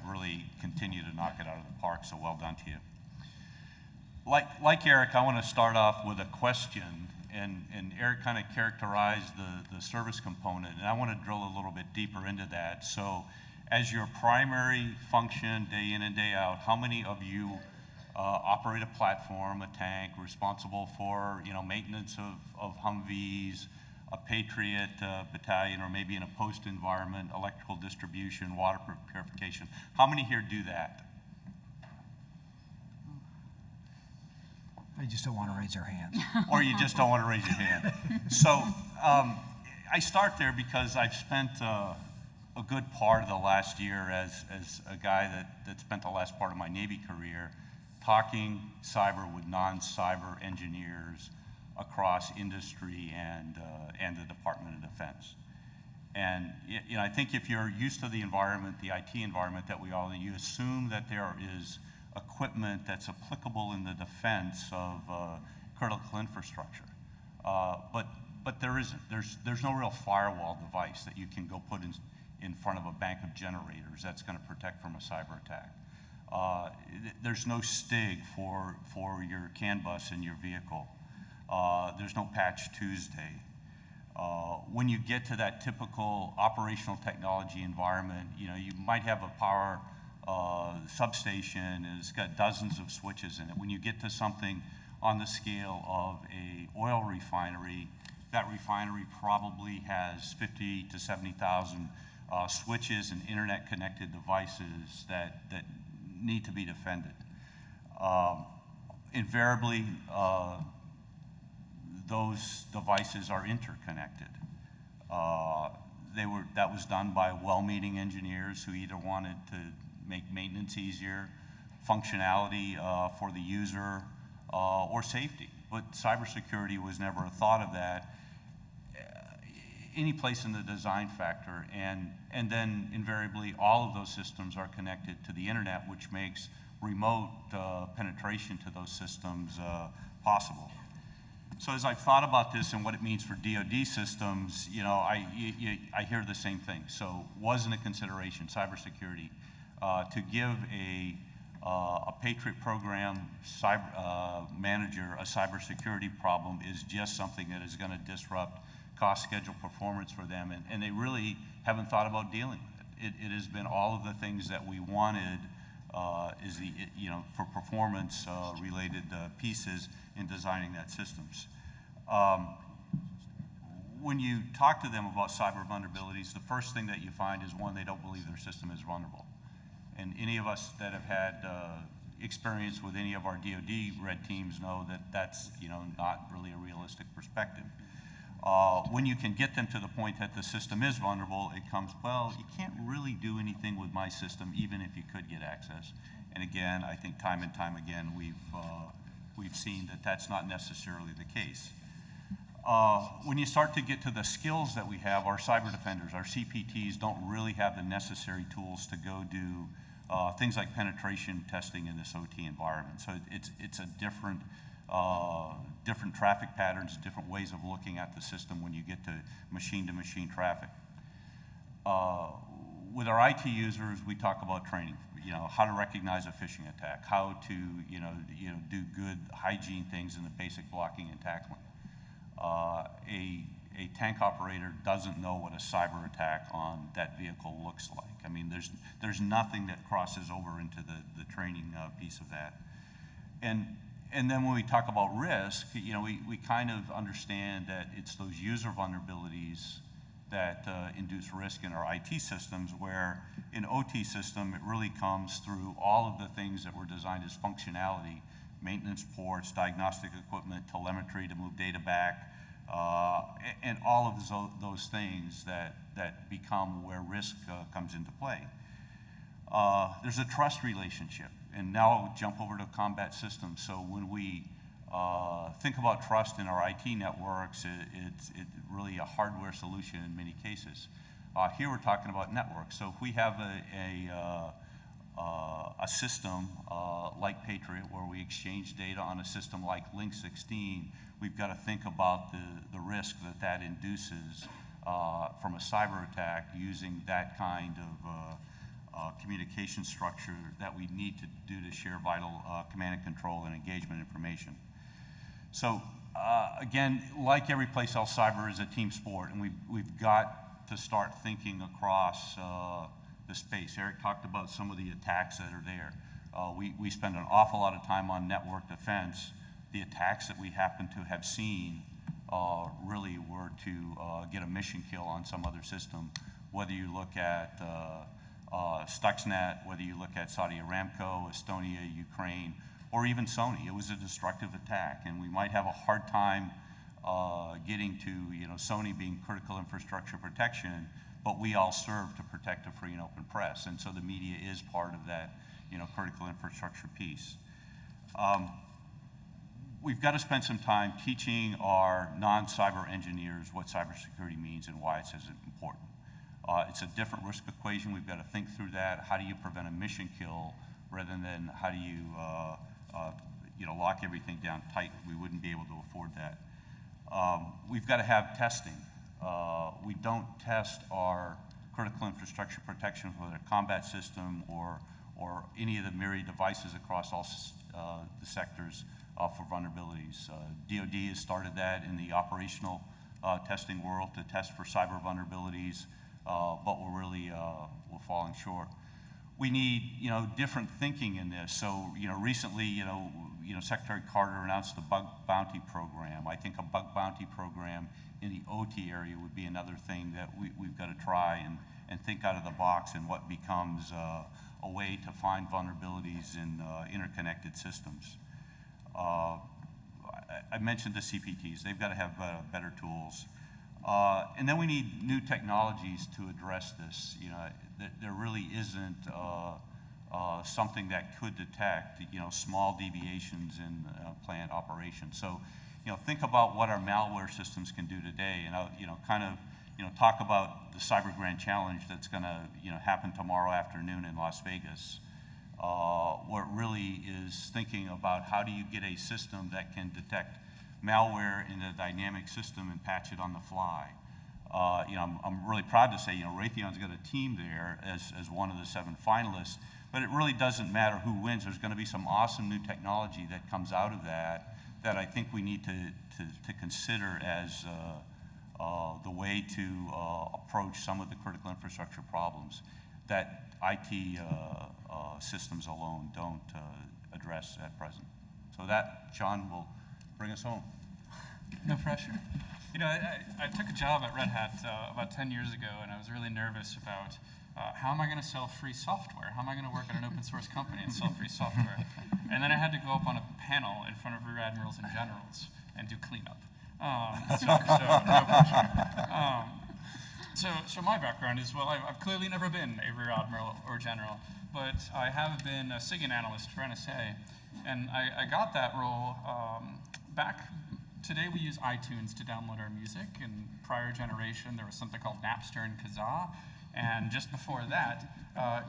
really continued to knock it out of the park, so well done to you. Like Eric, I want to start off with a question, and Eric kind of characterized the service component, and I want to drill a little bit deeper into that. So as your primary function day in and day out, how many of you operate a platform, a tank, responsible for maintenance of Humvees, a Patriot battalion, or maybe in a post environment, electrical distribution, water purification? How many here do that? They just don't want to raise their hands. Or you just don't want to raise your hand? So I start there because I've spent a good part of the last year as a guy that spent the last part of my Navy career talking cyber with non-cyber engineers across industry and the Department of Defense. And I think if you're used to the environment, the IT environment that we all, you assume that there is equipment that's applicable in the defense of critical infrastructure. But there isn't. There's no real firewall device that you can go put in front of a bank of generators that's going to protect from a cyber attack. There's no STIG for your CAN bus in your vehicle. There's no Patch Tuesday. When you get to that typical operational technology environment, you might have a power substation and it's got dozens of switches in it. When you get to something on the scale of a oil refinery, that refinery probably has 50 to 70,000 switches and internet-connected devices that need to be defended. Invariably, those devices are interconnected. That was done by well-meaning engineers who either wanted to make maintenance easier, functionality for the user, or safety. But cybersecurity was never a thought of that any place in the design factor. And then invariably, all of those systems are connected to the internet, which makes remote penetration to those systems possible. So as I've thought about this and what it means for DoD systems, I hear the same thing. So wasn't a consideration, cybersecurity. To give a Patriot program manager a cybersecurity problem is just something that is going to disrupt cost, schedule, performance for them, and they really haven't thought about dealing with it. It has been all of the things that we wanted for performance related pieces in designing that systems. When you talk to them about cyber vulnerabilities, the first thing that you find is, one, they don't believe their system is vulnerable. And any of us that have had experience with any of our DoD red teams know that that's not really a realistic perspective. When you can get them to the point that the system is vulnerable, it comes, well, you can't really do anything with my system, even if you could get access. And again, I think time and time again, we've seen that that's not necessarily the case. When you start to get to the skills that we have, our cyber defenders, our CPTs don't really have the necessary tools to go do things like penetration testing in this OT environment. So it's a different different traffic patterns, different ways of looking at the system when you get to machine traffic. With our IT users, we talk about training, how to recognize a phishing attack, how to, do good hygiene things in the basic blocking and tackling. A tank operator doesn't know what a cyber attack on that vehicle looks like. I mean, there's nothing that crosses over into the training piece of that. And then when we talk about risk, we kind of understand that it's those user vulnerabilities that induce risk in our IT systems, where in OT system, it really comes through all of the things that were designed as functionality: maintenance ports, diagnostic equipment, telemetry to move data back, and all of those things that become where risk comes into play. There's a trust relationship, and now I'll jump over to combat systems. So when we think about trust in our IT networks, it's really a hardware solution in many cases. Here we're talking about networks. So if we have a system like Patriot, where we exchange data on a system like Link 16, we've got to think about the risk that induces from a cyber attack using that kind of communication structure that we need to do to share vital command and control and engagement information. So again, like every place else, cyber is a team sport, and we've got to start thinking across the space. Eric talked about some of the attacks that are there. We spend an awful lot of time on network defense. The attacks that we happen to have seen really were to get a mission kill on some other system, whether you look at Stuxnet, whether you look at Saudi Aramco, Estonia, Ukraine, or even Sony. It was a destructive attack, and we might have a hard time getting to Sony being critical infrastructure protection, but we all serve to protect a free and open press, and so the media is part of that critical infrastructure piece. We've got to spend some time teaching our non-cyber engineers what cybersecurity means and why it's as important. It's a different risk equation. We've got to think through that. How do you prevent a mission kill rather than how do you lock everything down tight? We wouldn't be able to afford that. We've got to have testing. We don't test our critical infrastructure protection, whether a combat system or any of the myriad devices across all the sectors for vulnerabilities. DoD has started that in the operational testing world to test for cyber vulnerabilities, but we're falling short. We need different thinking in this. So recently Secretary Carter announced the bug bounty program. I think a bug bounty program in the OT area would be another thing that we've got to try and think out of the box in what becomes a way to find vulnerabilities in interconnected systems. I mentioned the CPTs. They've got to have better tools. And then we need new technologies to address this. There really isn't something that could detect small deviations in plant operations. So think about what our malware systems can do today, and talk about the Cyber Grand Challenge that's going to happen tomorrow afternoon in Las Vegas. What really is thinking about how do you get a system that can detect malware in a dynamic system and patch it on the fly. I'm really proud to say Raytheon's got a team there as one of the 7 finalists, but it really doesn't matter who wins. There's going to be some awesome new technology that comes out of that I think we need to consider as the way to approach some of the critical infrastructure problems that IT systems alone don't address at present. So that, Sean, will bring us home. No pressure. I took a job at Red Hat about 10 years ago, and I was really nervous about how am I going to sell free software? How am I going to work at an open source company and sell free software? And then I had to go up on a panel in front of rear admirals and generals and do cleanup. So no pressure. So my background is, well, I've clearly never been a rear admiral or general, but I have been a SIGINT analyst for NSA, and I got that role back. Today we use iTunes to download our music. In prior generation, there was something called Napster and Kazaa, and just before that,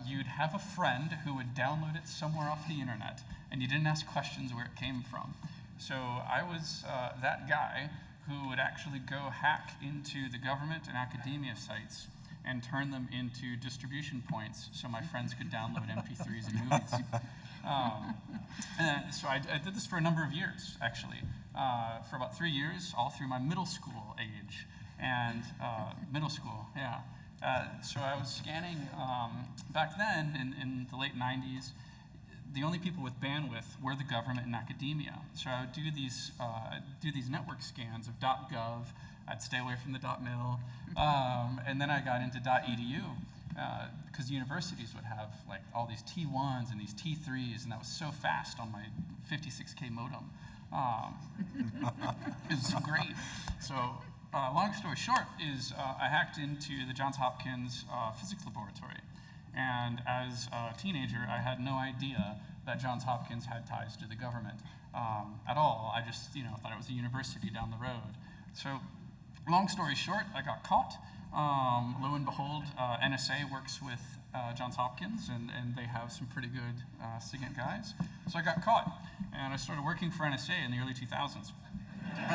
you'd have a friend who would download it somewhere off the internet, and you didn't ask questions where it came from. So I was that guy who would actually go hack into the government and academia sites and turn them into distribution points so my friends could download MP3s and movies. So I did this for a number of years, actually, for about 3 years, all through my middle school age. And middle school, yeah. So I was scanning, back then, in the late 90s, the only people with bandwidth were the government and academia. So I would do these network scans of .gov. I'd stay away from the .mil, and then I got into .edu because universities would have like all these T1s and these T3s, and that was so fast on my 56K modem. It was so great. So long story short is I hacked into the Johns Hopkins physics laboratory. And as a teenager, I had no idea that Johns Hopkins had ties to the government at all. I just, thought it was a university down the road. So, long story short, I got caught. Lo and behold, NSA works with Johns Hopkins, and they have some pretty good SIGINT guys. So I got caught, and I started working for NSA in the early 2000s. So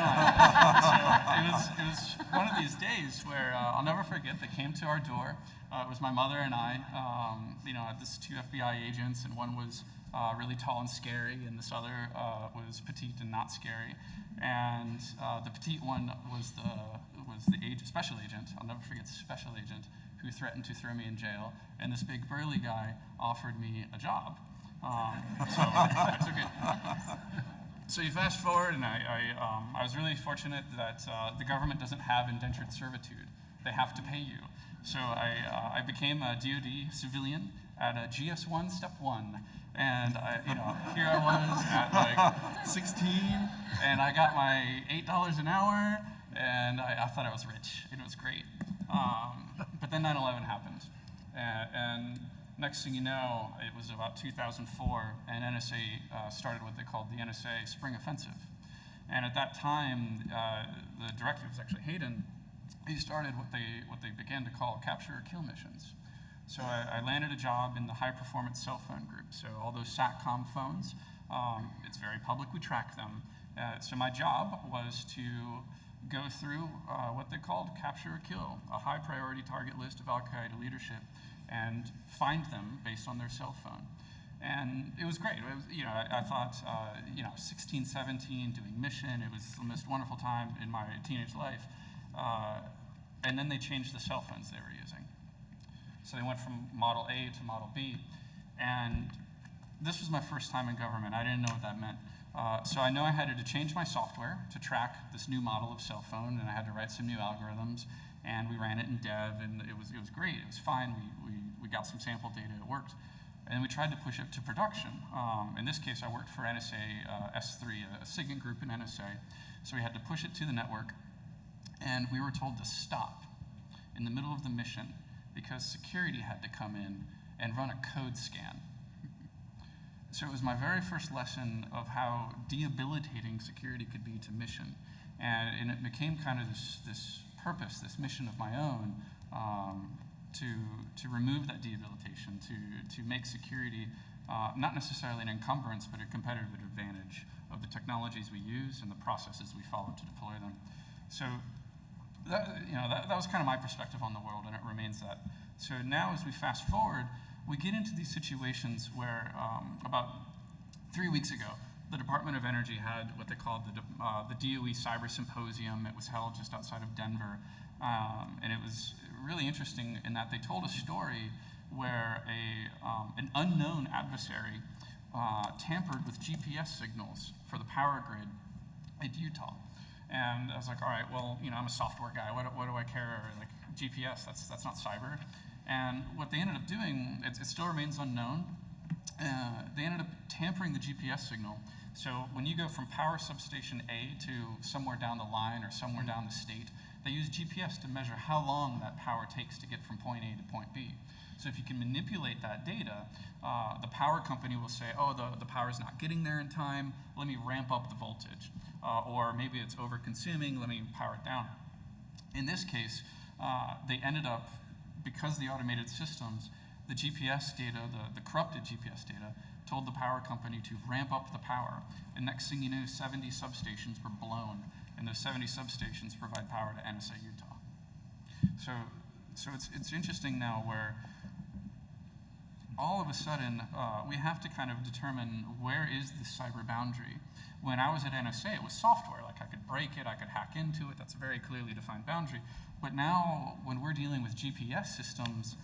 it was one of these days where I'll never forget. They came to our door. It was my mother and I. This 2 FBI agents, and one was really tall and scary, and this other was petite and not scary. And the petite one was the special agent. I'll never forget the special agent who threatened to throw me in jail. And this big burly guy offered me a job. So I took it. So you fast forward, and I was really fortunate that the government doesn't have indentured servitude. They have to pay you. So I became a DoD civilian at a GS1 Step 1. And here I was at like 16, and I got my $8 an hour, and I thought I was rich. It was great. But then 9/11 happened. And next thing you know, it was about 2004, and NSA started what they called the NSA Spring Offensive. And at that time, the director was actually Hayden. He started what they began to call capture or kill missions. So I landed a job in the high-performance cell phone group. So all those SATCOM phones, it's very public, we track them. So my job was to go through what they called capture or kill, a high-priority target list of Al-Qaeda leadership, and find them based on their cell phone. And it was great. It was, I thought, 16, 17, doing mission, it was the most wonderful time in my teenage life. And then they changed the cell phones they were using. So they went from Model A to Model B. And this was my first time in government. I didn't know what that meant. So I know I had to change my software to track this new model of cell phone, and I had to write some new algorithms. And we ran it in dev, and it was great. It was fine. We got some sample data. It worked. And we tried to push it to production. In this case, I worked for NSA S3, a SIGINT group in NSA. So we had to push it to the network. And we were told to stop in the middle of the mission because security had to come in and run a code scan. So it was my very first lesson of how debilitating security could be to mission. And it became kind of this purpose, this mission of my own, to remove that debilitation, to make security not necessarily an encumbrance, but a competitive advantage of the technologies we use and the processes we follow to deploy them. So that was kind of my perspective on the world, and it remains that. So now as we fast forward, we get into these situations where about 3 weeks ago, the Department of Energy had what they called the DOE Cyber Symposium. It was held just outside of Denver, and it was really interesting in that they told a story where an unknown adversary tampered with GPS signals for the power grid in Utah. And I was like, all right, well, I'm a software guy. What do I care? Like GPS, that's not cyber. And what they ended up doing, it still remains unknown. They ended up tampering the GPS signal. So when you go from power substation A to somewhere down the line or somewhere down the state, they use GPS to measure how long that power takes to get from point A to point B. So if you can manipulate that data, the power company will say, oh, the power's not getting there in time, let me ramp up the voltage. Or maybe it's over-consuming, let me power it down. In this case, they ended up, because the automated systems, the GPS data, the corrupted GPS data, told the power company to ramp up the power. And next thing you know, 70 substations were blown, and those 70 substations provide power to NSA Utah. So it's interesting now where all of a sudden we have to kind of determine where is the cyber boundary. When I was at NSA, it was software. Like I could break it, I could hack into it. That's a very clearly defined boundary. But now when we're dealing with GPS systems,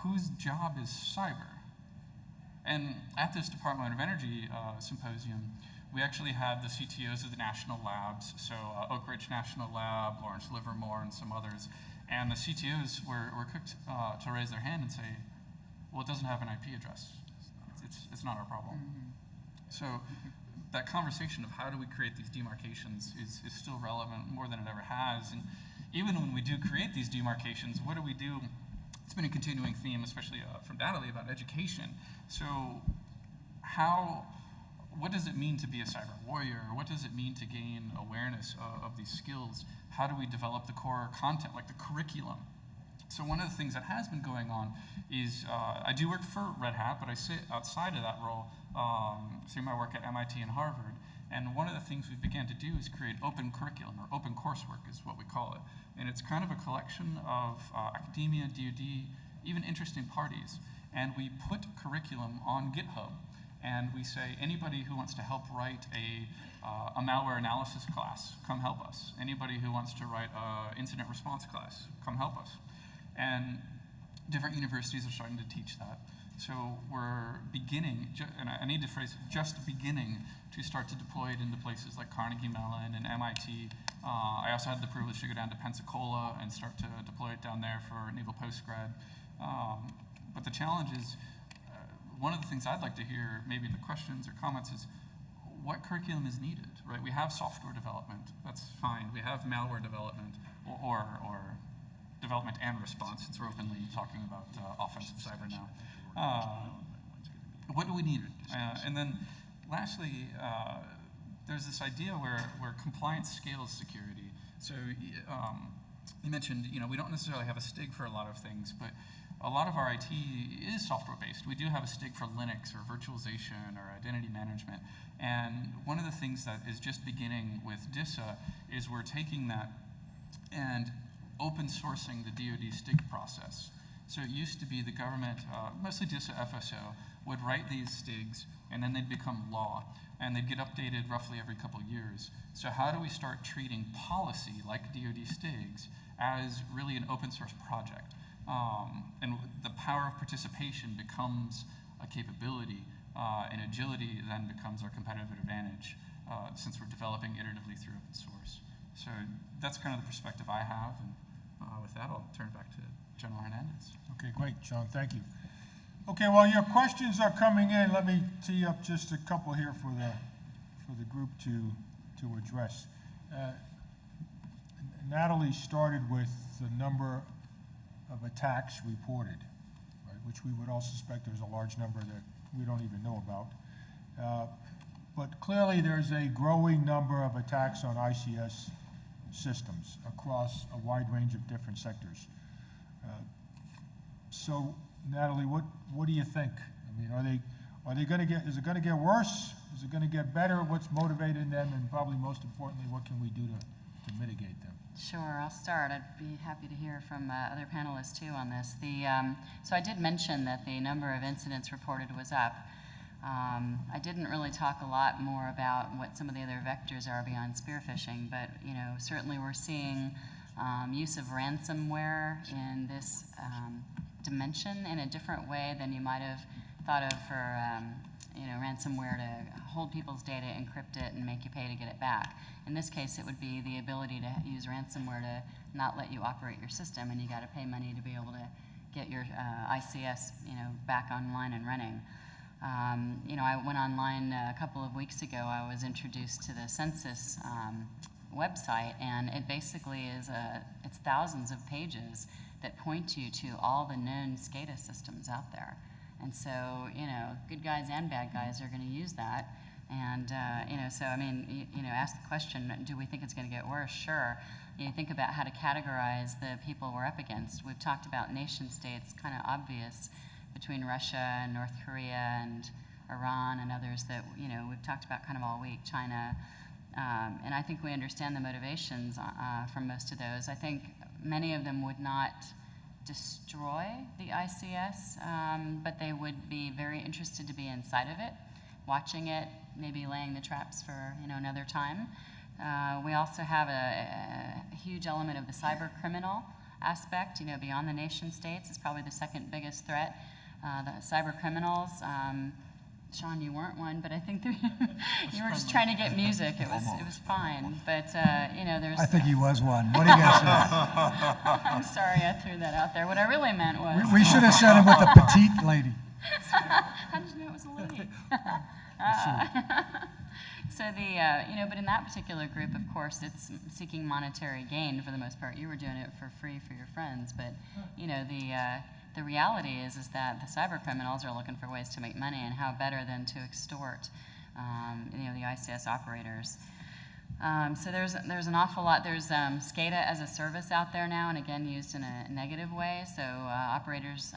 whose job is cyber? And at this Department of Energy symposium, we actually had the CTOs of the national labs, so Oak Ridge National Lab, Lawrence Livermore, and some others. And the CTOs were quick to raise their hand and say, well, it doesn't have an IP address. It's not our problem. So that conversation of how do we create these demarcations is still relevant more than it ever has. And even when we do create these demarcations, what do we do? It's been a continuing theme, especially from Natalie, about education. So what does it mean to be a cyber warrior? What does it mean to gain awareness of these skills? How do we develop the core content, like the curriculum? So one of the things that has been going on is I do work for Red Hat, but I sit outside of that role through my work at MIT and Harvard. And one of the things we began to do is create open curriculum, or open coursework is what we call it. And it's kind of a collection of academia, DoD, even interesting parties. And we put curriculum on GitHub. And we say, anybody who wants to help write a malware analysis class, come help us. Anybody who wants to write an incident response class, come help us. And different universities are starting to teach that. So we're beginning, and I need to phrase it, just beginning to start to deploy it into places like Carnegie Mellon and MIT. I also had the privilege to go down to Pensacola and start to deploy it down there for Naval Postgrad. But the challenge is, one of the things I'd like to hear, maybe in the questions or comments, is what curriculum is needed, right? We have software development, that's fine. We have malware development, or development and response, since we're openly talking about offensive cyber now. What do we need? And then lastly, there's this idea where compliance scales security. So you mentioned, we don't necessarily have a STIG for a lot of things, but a lot of our IT is software-based. We do have a STIG for Linux or virtualization or identity management. And one of the things that is just beginning with DISA is we're taking that and open sourcing the DoD STIG process. So it used to be the government, mostly DISA FSO, would write these STIGs and then they'd become law and they'd get updated roughly every couple years. So how do we start treating policy like DoD STIGs as really an open source project? And the power of participation becomes a capability, and agility then becomes our competitive advantage since we're developing iteratively through open source. So that's kind of the perspective I have, and with that, I'll turn it back to General Hernandez. Okay, great, Sean, thank you. Okay, while your questions are coming in, let me tee up just a couple here for the group to address. Natalie started with the number of attacks reported, right, which we would all suspect there's a large number that we don't even know about. But clearly there's a growing number of attacks on ICS systems across a wide range of different sectors. So Natalie, what do you think? I mean, are they going to get, is it going to get worse? Is it going to get better? What's motivating them? And probably most importantly, what can we do to mitigate them? Sure, I'll start. I'd be happy to hear from other panelists too on this. So I did mention that the number of incidents reported was up. I didn't really talk a lot more about what some of the other vectors are beyond spear phishing, but certainly we're seeing use of ransomware in this dimension in a different way than you might have thought of for ransomware to hold people's data, encrypt it, and make you pay to get it back. In this case, it would be the ability to use ransomware to not let you operate your system, and you got to pay money to be able to get your ICS, back online and running. I went online a couple of weeks ago. I was introduced to the Census website, and it basically is it's thousands of pages that point you to all the known SCADA systems out there. And so, good guys and bad guys are going to use that. And, so, I mean, ask the question, do we think it's going to get worse? Sure. You think about how to categorize the people we're up against. We've talked about nation states, kind of obvious, between Russia and North Korea and Iran and others that, we've talked about kind of all week, China. And I think we understand the motivations from most of those. I think many of them would not destroy the ICS, but they would be very interested to be inside of it, watching it, maybe laying the traps for another time. We also have a huge element of the cyber criminal aspect. Beyond the nation states, it's probably the second biggest threat. The cyber criminals. Sean, you weren't one, but I think you were just trying to get music. It was fine, but there's. I think he was one. What do you guys say? I'm sorry, I threw that out there. What I really meant was. We should have sent him with a petite lady. How did you know it was a lady? So but in that particular group, of course, it's seeking monetary gain for the most part. You were doing it for free for your friends, but the reality is that the cyber criminals are looking for ways to make money, and how better than to extort, the ICS operators. So there's an awful lot. There's SCADA as a service out there now, and again used in a negative way. So operators,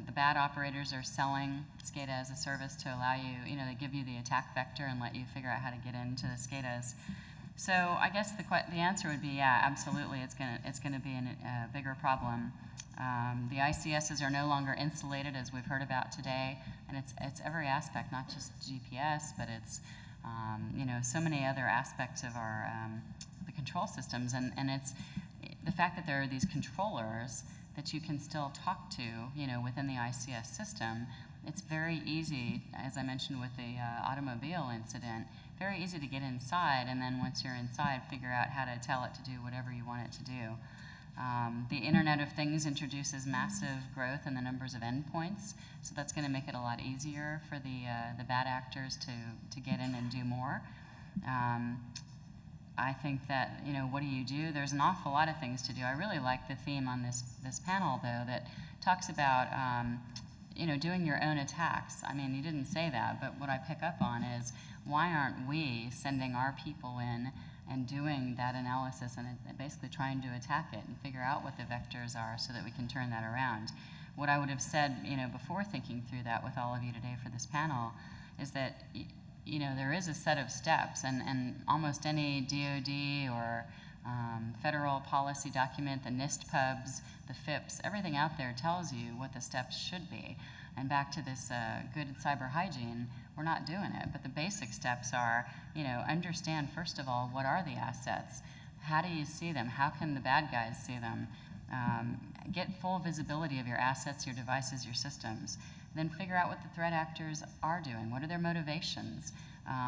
the bad operators are selling SCADA as a service to allow you, they give you the attack vector and let you figure out how to get into the SCADAs. So I guess the answer would be, yeah, absolutely, it's gonna be a bigger problem. The ICSs are no longer insulated, as we've heard about today, and it's every aspect, not just GPS, but it's so many other aspects of our the control systems, and it's the fact that there are these controllers that you can still talk to, within the ICS system. It's very easy, as I mentioned with the automobile incident, very easy to get inside, and then once you're inside, figure out how to tell it to do whatever you want it to do. The Internet of Things introduces massive growth in the numbers of endpoints, so that's going to make it a lot easier for the bad actors to get in and do more. I think that, what do? There's an awful lot of things to do. I really like the theme on this panel, though, that talks about, doing your own attacks. I mean, you didn't say that, but what I pick up on is, why aren't we sending our people in and doing that analysis and basically trying to attack it and figure out what the vectors are so that we can turn that around? What I would have said, before thinking through that with all of you today for this panel, is that, there is a set of steps, and almost any DoD or federal policy document, the NIST pubs, the FIPS, everything out there tells you what the steps should be. And back to this good cyber hygiene, we're not doing it. But the basic steps are, understand, first of all, what are the assets? How do you see them? How can the bad guys see them? Get full visibility of your assets, your devices, your systems. Then figure out what the threat actors are doing. What are their motivations?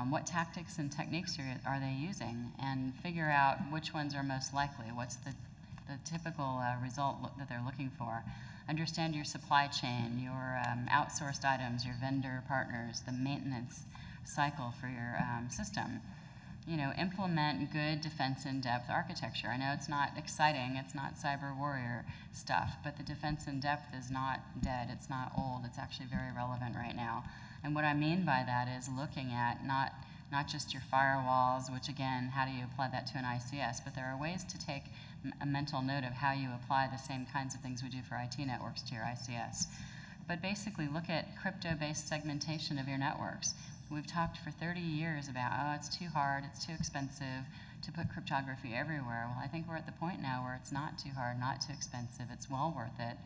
What tactics and techniques are they using? And figure out which ones are most likely. What's the typical result that they're looking for? Understand your supply chain, your outsourced items, your vendor partners, the maintenance cycle for your system. Implement good defense in-depth architecture. I know it's not exciting, it's not cyber warrior stuff, but the defense in depth is not dead, it's not old, it's actually very relevant right now. And what I mean by that is looking at not just your firewalls, which again, how do you apply that to an ICS, but there are ways to take a mental note of how you apply the same kinds of things we do for IT networks to your ICS. But basically look at crypto-based segmentation of your networks. We've talked for 30 years about, it's too hard, it's too expensive to put cryptography everywhere. Well, I think we're at the point now where it's not too hard, not too expensive, it's well worth it.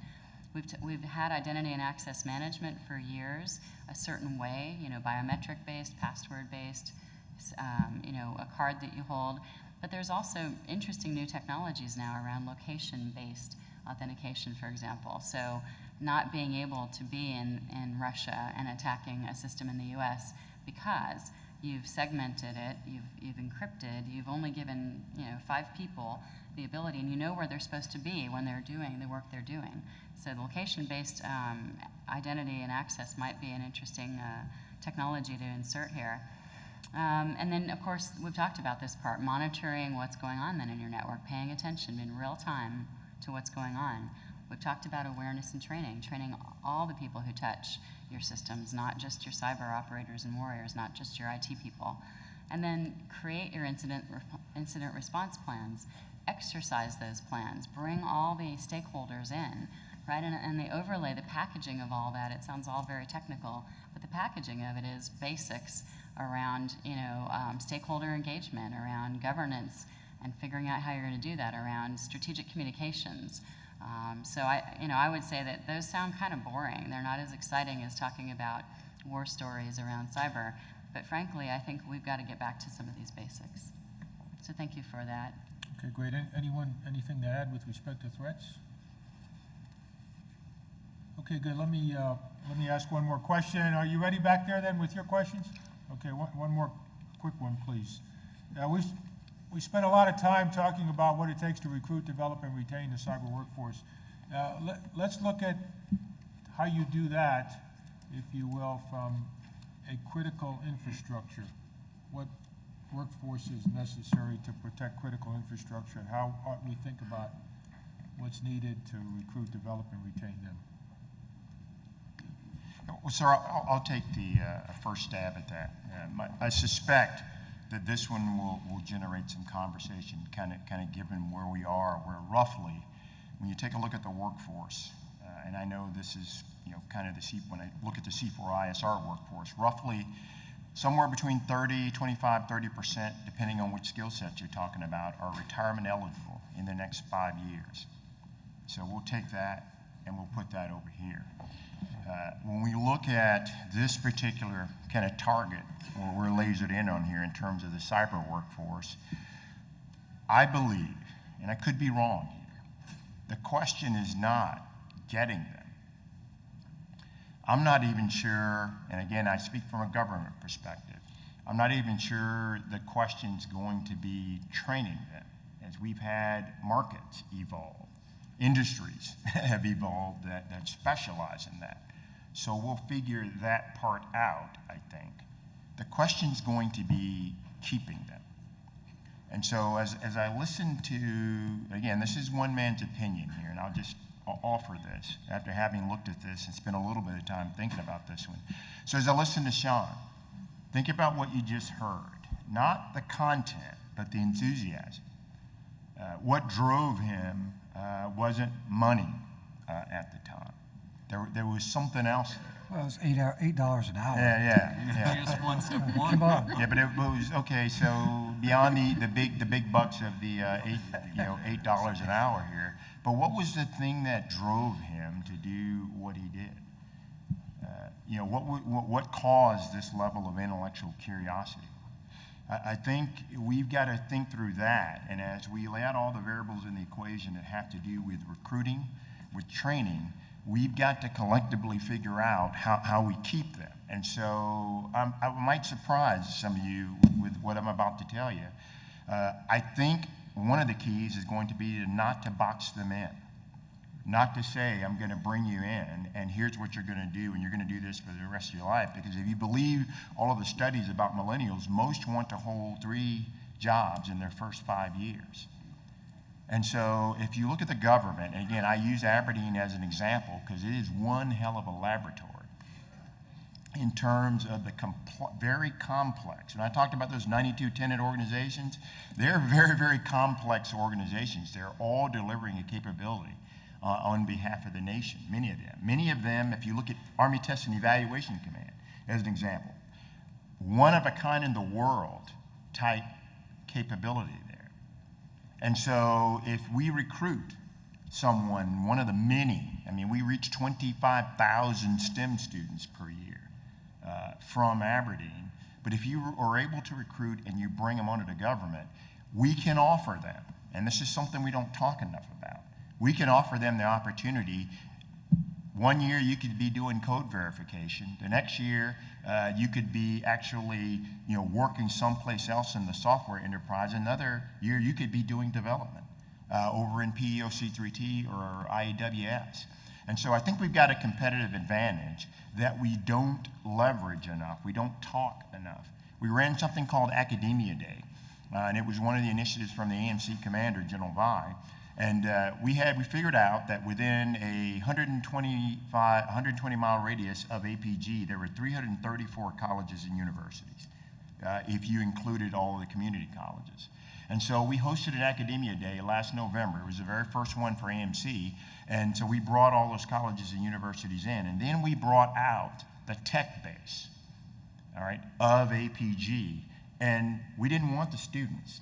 We've had identity and access management for years, a certain way, biometric-based, password-based, a card that you hold. But there's also interesting new technologies now around location-based authentication, for example. So not being able to be in Russia and attacking a system in the US because you've segmented it, you've encrypted, you've only given 5 people the ability, and you know where they're supposed to be when they're doing the work they're doing. So the location-based identity and access might be an interesting technology to insert here. And then, of course, we've talked about this part, monitoring what's going on then in your network, paying attention in real time to what's going on. We've talked about awareness and training all the people who touch your systems, not just your cyber operators and warriors, not just your IT people. And then create your incident response plans, exercise those plans, bring all the stakeholders in, right? And the overlay, the packaging of all that, it sounds all very technical, but the packaging of it is basics around, stakeholder engagement, around governance, and figuring out how you're going to do that, around strategic communications. So I would say that those sound kind of boring. They're not as exciting as talking about war stories around cyber. But frankly, I think we've got to get back to some of these basics. So thank you for that. Okay, great. Anyone, anything to add with respect to threats? Okay, good. Let me ask one more question. Are you ready back there then with your questions? Okay, one more quick one, please. We spent a lot of time talking about what it takes to recruit, develop, and retain the cyber workforce. Let's look at how you do that, if you will, from a critical infrastructure. What workforce is necessary to protect critical infrastructure, and how ought we think about what's needed to recruit, develop, and retain them? Well, sir, I'll take the first stab at that. I suspect that this one will generate some conversation, kind of given where we are, where roughly, when you take a look at the workforce, and I know this is, kind of when I look at the C4 ISR workforce, roughly somewhere between 25-30%, depending on which skill sets you're talking about, are retirement eligible in the next 5 years. So we'll take that and we'll put that over here. When we look at this particular kind of target, where we're lasered in on here in terms of the cyber workforce, I believe, and I could be wrong here, the question is not getting them. I'm not even sure, and again, I speak from a government perspective, I'm not even sure the question's going to be training them, as we've had markets evolve, industries have evolved that specialize in that. So we'll figure that part out, I think. The question's going to be keeping them. And so as I listen to, again, this is one man's opinion here, and I'll just offer this after having looked at this and spent a little bit of time thinking about this one. So as I listen to Sean, think about what you just heard. Not the content, but the enthusiasm. What drove him wasn't money at the time. There was something else there. Well, it was $8 an hour. Yeah. Here's one step one. Come on. Yeah, but it was, okay, so beyond the big bucks of the $8 an hour here, but what was the thing that drove him to do what he did? What caused this level of intellectual curiosity? I think we've got to think through that, and as we lay out all the variables in the equation that have to do with recruiting, with training, we've got to collectively figure out how we keep them. And so I might surprise some of you with what I'm about to tell you. I think one of the keys is going to be not to box them in. Not to say, I'm going to bring you in, and here's what you're going to do, and you're going to do this for the rest of your life. Because if you believe all of the studies about millennials, most want to hold 3 jobs in their first 5 years. And so if you look at the government, and again, I use Aberdeen as an example because it is one hell of a laboratory in terms of the very complex. When I talked about those 92 tenant organizations, they're very, very complex organizations. They're all delivering a capability on behalf of the nation, many of them. Many of them, if you look at Army Test and Evaluation Command, as an example, one of a kind in the world type capability there. And so if we recruit someone, one of the many, we reach 25,000 STEM students per year from Aberdeen, but if you are able to recruit and you bring them onto the government, we can offer them, and this is something we don't talk enough about, we can offer them the opportunity. 1 year you could be doing code verification. The next year you could be actually working someplace else in the software enterprise. Another year you could be doing development over in PEOC3T or IEWS. And so I think we've got a competitive advantage that we don't leverage enough. We don't talk enough. We ran something called Academia Day, and it was one of the initiatives from the AMC commander, General Vi. And we figured out that within a 120-mile radius of APG, there were 334 colleges and universities. if you included all of the community colleges. And so we hosted an Academia Day last November. It was the very first one for AMC. And so we brought all those colleges and universities in. And then we brought out the tech base, all right, of APG. And we didn't want the students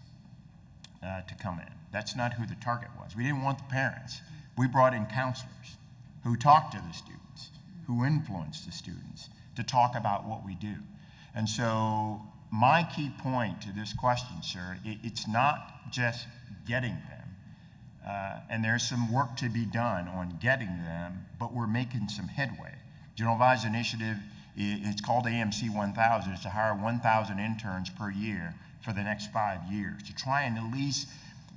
to come in. That's not who the target was. We didn't want the parents. We brought in counselors who talked to the students, who influenced the students to talk about what we do. And so my key point to this question, sir, it's not just getting them, and there's some work to be done on getting them, but we're making some headway. General Vi's initiative, it's called AMC 1000. It's to hire 1,000 interns per year for the next 5 years to try and at least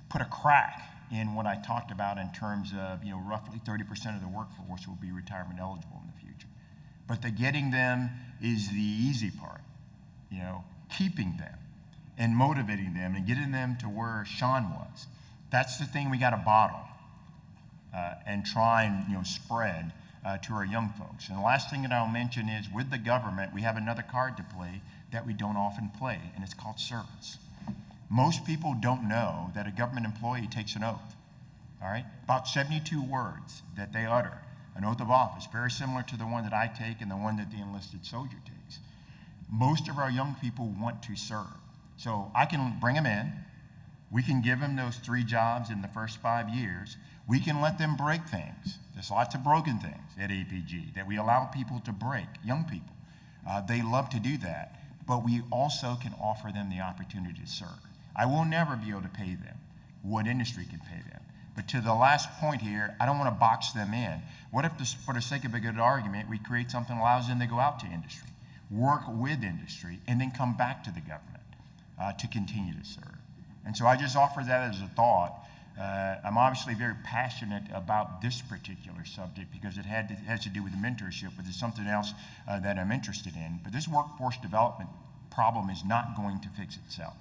put a crack in what I talked about in terms of, roughly 30% of the workforce will be retirement eligible in the future. But the getting them is the easy part, keeping them and motivating them and getting them to where Sean was. That's the thing we got to bottle and try and, spread to our young folks. And the last thing that I'll mention is with the government, we have another card to play that we don't often play, and it's called service. Most people don't know that a government employee takes an oath, all right? About 72 words that they utter, an oath of office, very similar to the one that I take and the one that the enlisted soldier takes. Most of our young people want to serve. So I can bring them in. We can give them those 3 jobs in the first 5 years. We can let them break things. There's lots of broken things at APG that we allow people to break, young people. They love to do that, but we also can offer them the opportunity to serve. I will never be able to pay them what industry can pay them. But to the last point here, I don't want to box them in. What if, for the sake of a good argument, we create something that allows them to go out to industry, work with industry, and then come back to the government to continue to serve? And so I just offer that as a thought. I'm obviously very passionate about this particular subject because it has to do with mentorship, but it's something else that I'm interested in. But this workforce development problem is not going to fix itself.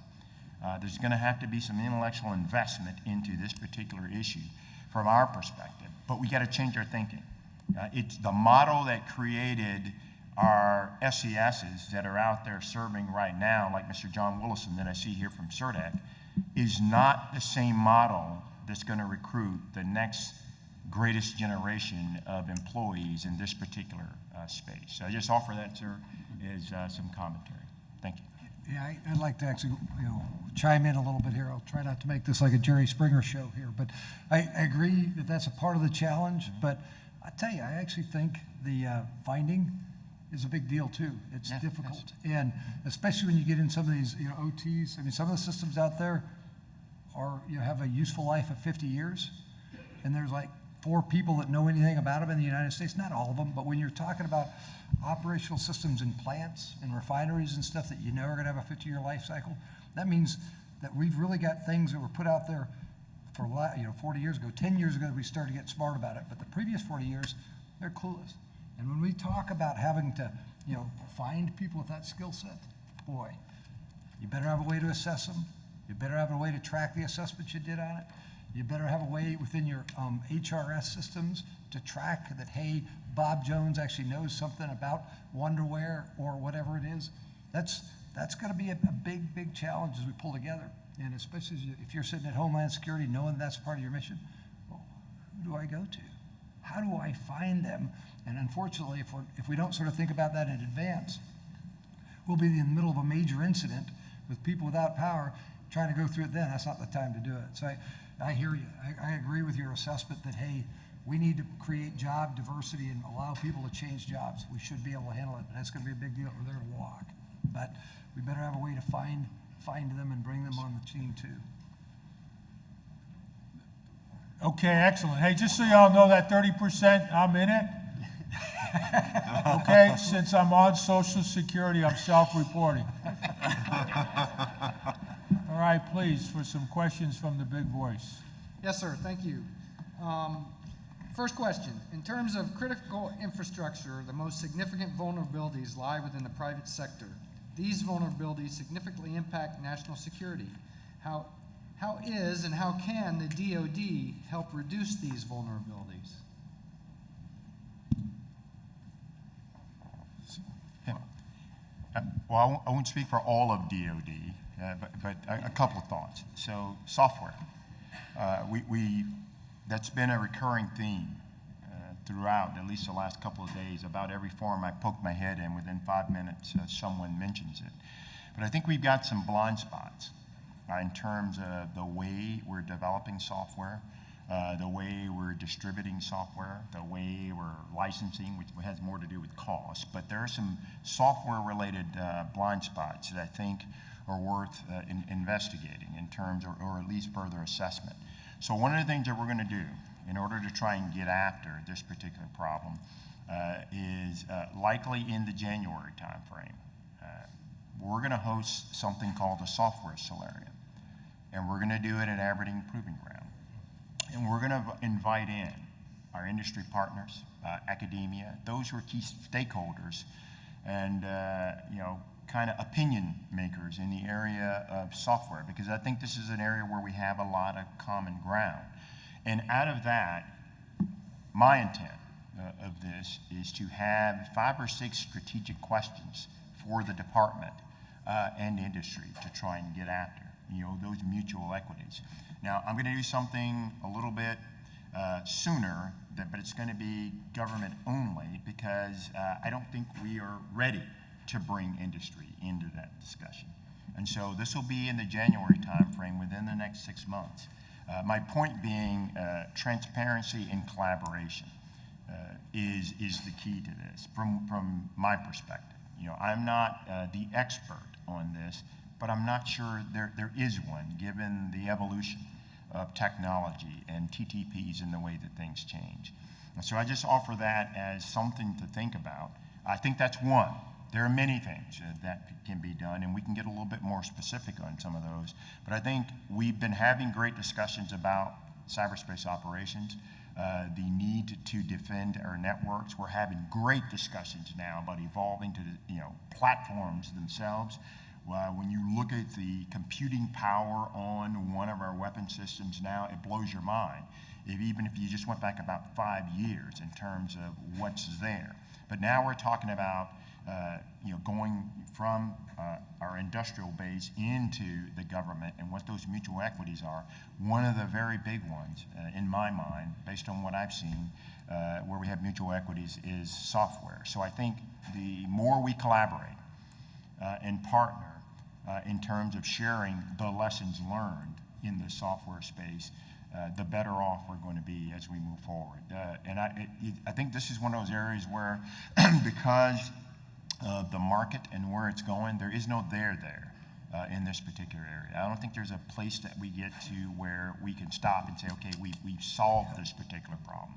There's going to have to be some intellectual investment into this particular issue from our perspective, but we got to change our thinking. It's the model that created our SESs that are out there serving right now, like Mr. John Willison that I see here from CERDAC, is not the same model that's going to recruit the next greatest generation of employees in this particular space. So I just offer that, sir, as some commentary. Thank you. Yeah, I'd like to actually, chime in a little bit here. I'll try not to make this like a Jerry Springer show here, but I agree that that's a part of the challenge. But I tell you, I actually think the finding is a big deal too. It's difficult, and especially when you get in some of these, OTs. I mean, some of the systems out there are, have a useful life of 50 years, and there's like 4 people that know anything about them in the United States. Not all of them, but when you're talking about operational systems in plants and refineries and stuff that are going to have a 50-year life cycle, that means that we've really got things that were put out there for 40 years ago, 10 years ago that we started to get smart about it. But the previous 40 years, they're clueless. And when we talk about having to, find people with that skill set, boy, you better have a way to assess them. You better have a way to track the assessment you did on it. You better have a way within your HRS systems to track that, hey, Bob Jones actually knows something about Wonderwear or whatever it is. That's going to be a big, big challenge as we pull together. And especially if you're sitting at Homeland Security knowing that's part of your mission, well, who do I go to? How do I find them? And unfortunately, if we don't sort of think about that in advance, we'll be in the middle of a major incident with people without power trying to go through it then. That's not the time to do it. So I hear you. I agree with your assessment that, hey, we need to create job diversity and allow people to change jobs. We should be able to handle it, but that's going to be a big deal. We're there to walk. But we better have a way to find them and bring them on the team too. Okay, excellent. Hey, just so y'all know that 30%, I'm in it. Okay, since I'm on Social Security, I'm self-reporting. All right, please, for some questions from the big voice. Yes, sir. Thank you. First question. In terms of critical infrastructure, the most significant vulnerabilities lie within the private sector. These vulnerabilities significantly impact national security. How is and how can the DoD help reduce these vulnerabilities? Well, I won't speak for all of DOD, but a couple of thoughts. So software, that's been a recurring theme throughout, at least the last couple of days. About every forum I poke my head in, within 5 minutes, someone mentions it. But I think we've got some blind spots in terms of the way we're developing software, the way we're distributing software, the way we're licensing, which has more to do with cost. But there are some software-related blind spots that I think are worth investigating in terms, or at least further assessment. So one of the things that we're going to do in order to try and get after this particular problem is likely in the January timeframe. We're going to host something called a software solarium, and we're going to do it at Aberdeen Proving Ground. And we're going to invite in our industry partners, academia, those who are key stakeholders, and kind of opinion makers in the area of software, because I think this is an area where we have a lot of common ground. And out of that, my intent of this is to have 5 or 6 strategic questions for the department and industry to try and get after, those mutual equities. Now, I'm going to do something a little bit sooner, but it's going to be government only, because I don't think we are ready to bring industry into that discussion. And so this will be in the January timeframe, within the next 6 months. My point being transparency and collaboration is the key to this from my perspective. I'm not the expert on this, but I'm not sure there is one, given the evolution of technology and TTPs and the way that things change. And so I just offer that as something to think about. I think that's one. There are many things that can be done, and we can get a little bit more specific on some of those. But I think we've been having great discussions about cyberspace operations, the need to defend our networks. We're having great discussions now about evolving to platforms themselves. When you look at the computing power on one of our weapon systems now, it blows your mind. Even if you just went back about 5 years in terms of what's there. But now we're talking about going from our industrial base into the government and what those mutual equities are. One of the very big ones, in my mind, based on what I've seen, where we have mutual equities, is software. So I think the more we collaborate and partner in terms of sharing the lessons learned in the software space, the better off we're going to be as we move forward. And I think this is one of those areas where, because of the market and where it's going, there is no there in this particular area. I don't think there's a place that we get to where we can stop and say, okay, we've solved this particular problem.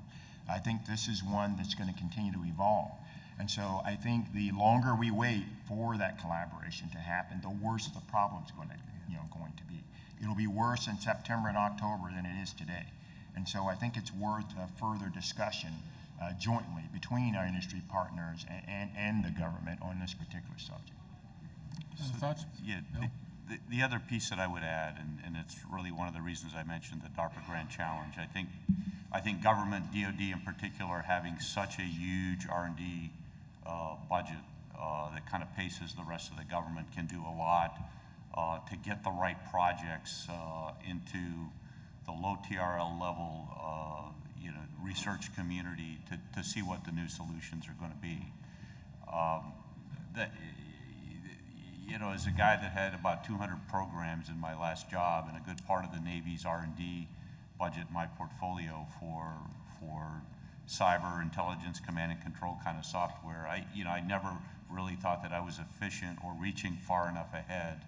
I think this is one that's going to continue to evolve. And so I think the longer we wait for that collaboration to happen, the worse the problem's going to be. It'll be worse in September and October than it is today. And so I think it's worth further discussion jointly between our industry partners and the government on this particular subject. Thoughts? Yeah, the other piece that I would add, and it's really one of the reasons I mentioned the DARPA Grand Challenge, I think government, DOD in particular, having such a huge R&D budget that kind of paces the rest of the government, can do a lot to get the right projects into the low TRL level research community to see what the new solutions are going to be. As a guy that had about 200 programs in my last job, and a good part of the Navy's R&D budget in my portfolio for cyber intelligence, command and control kind of software, I never really thought that I was efficient or reaching far enough ahead.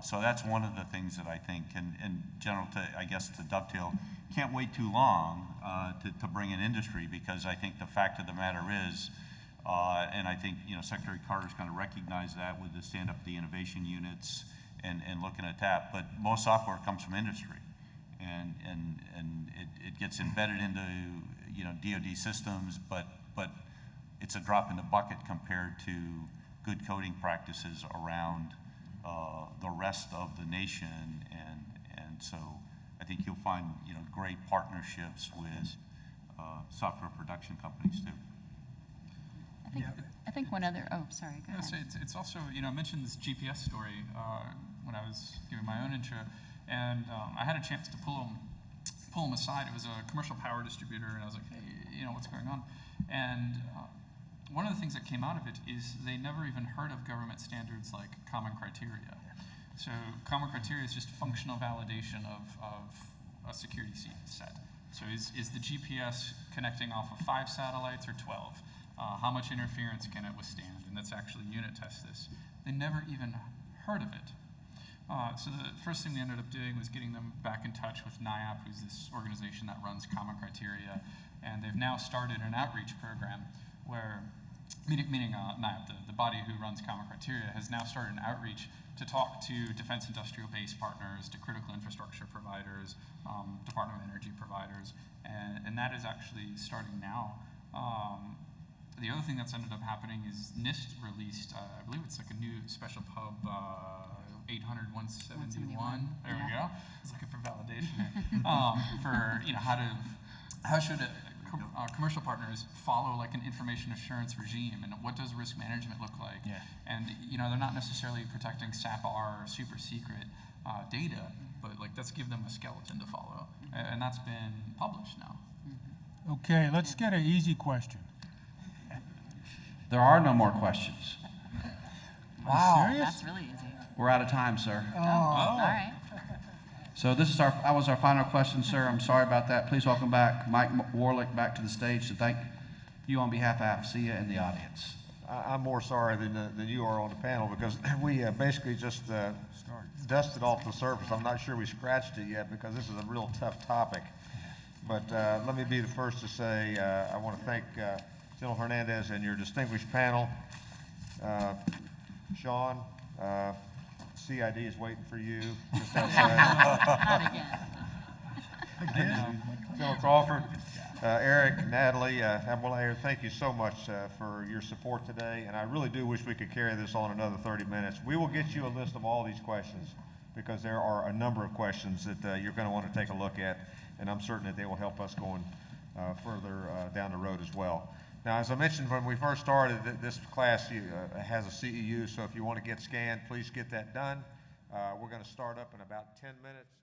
So that's one of the things that I think, and General, to dovetail, can't wait too long to bring in industry, because I think the fact of the matter is, and I think Secretary Carter's kind of recognized that with the stand up the innovation units and looking at that. But most software comes from industry, and it gets embedded into DoD systems, but it's a drop in the bucket compared to good coding practices around the rest of the nation, and so I think you'll find great partnerships with software production companies too. I think one other, oh, sorry, go Yeah, so ahead. it's also, you know, I mentioned this GPS story when I was giving my own intro, and I had a chance to pull them aside. It was a commercial power distributor, and I was like, hey, you know, what's going on? And one of the things that came out of it is they never even heard of government standards like common criteria. So common criteria is just functional validation of a security set. So is the GPS connecting off of 5 satellites or 12? How much interference can it withstand? And that's actually unit test this. They never even heard of it. So the first thing we ended up doing was getting them back in touch with NIAP, who's this organization that runs common criteria. And they've now started an outreach program where, meaning NIAP, the body who runs common criteria, has now started an outreach to talk to defense industrial base partners, to critical infrastructure providers, Department of Energy providers, and that is actually starting now. The other thing that's ended up happening is NIST released, I believe it's like a new special pub, 800-171. There we go. I was looking for validation for how should commercial partners follow like an information assurance regime, and what does risk management look like? Yeah. And they're not necessarily protecting SAPR or super secret data, but like let's give them a skeleton to follow, and that's been published now. Okay, let's get an easy question. There are no more questions. Wow. Serious? That's really easy. We're out of time, sir. All right. So that was our final question, sir. I'm sorry about that. Please welcome back Mike Warlick back to the stage to thank you on behalf of AFCEA and the audience. I'm more sorry than you are on the panel, because we basically just dusted off the surface. I'm not sure we scratched it yet, because this is a real tough topic. But let me be the first to say I want to thank General Hernandez and your distinguished panel. Sean, CID is waiting for you just outside. Not again. General Crawford, Eric, Natalie, Admiral Ayer, thank you so much for your support today, and I really do wish we could carry this on another 30 minutes. We will get you a list of all these questions, because there are a number of questions that you're going to want to take a look at, and I'm certain that they will help us going further down the road as well. Now, as I mentioned when we first started, this class has a CEU, so if you want to get scanned, please get that done. We're going to start up in about 10 minutes.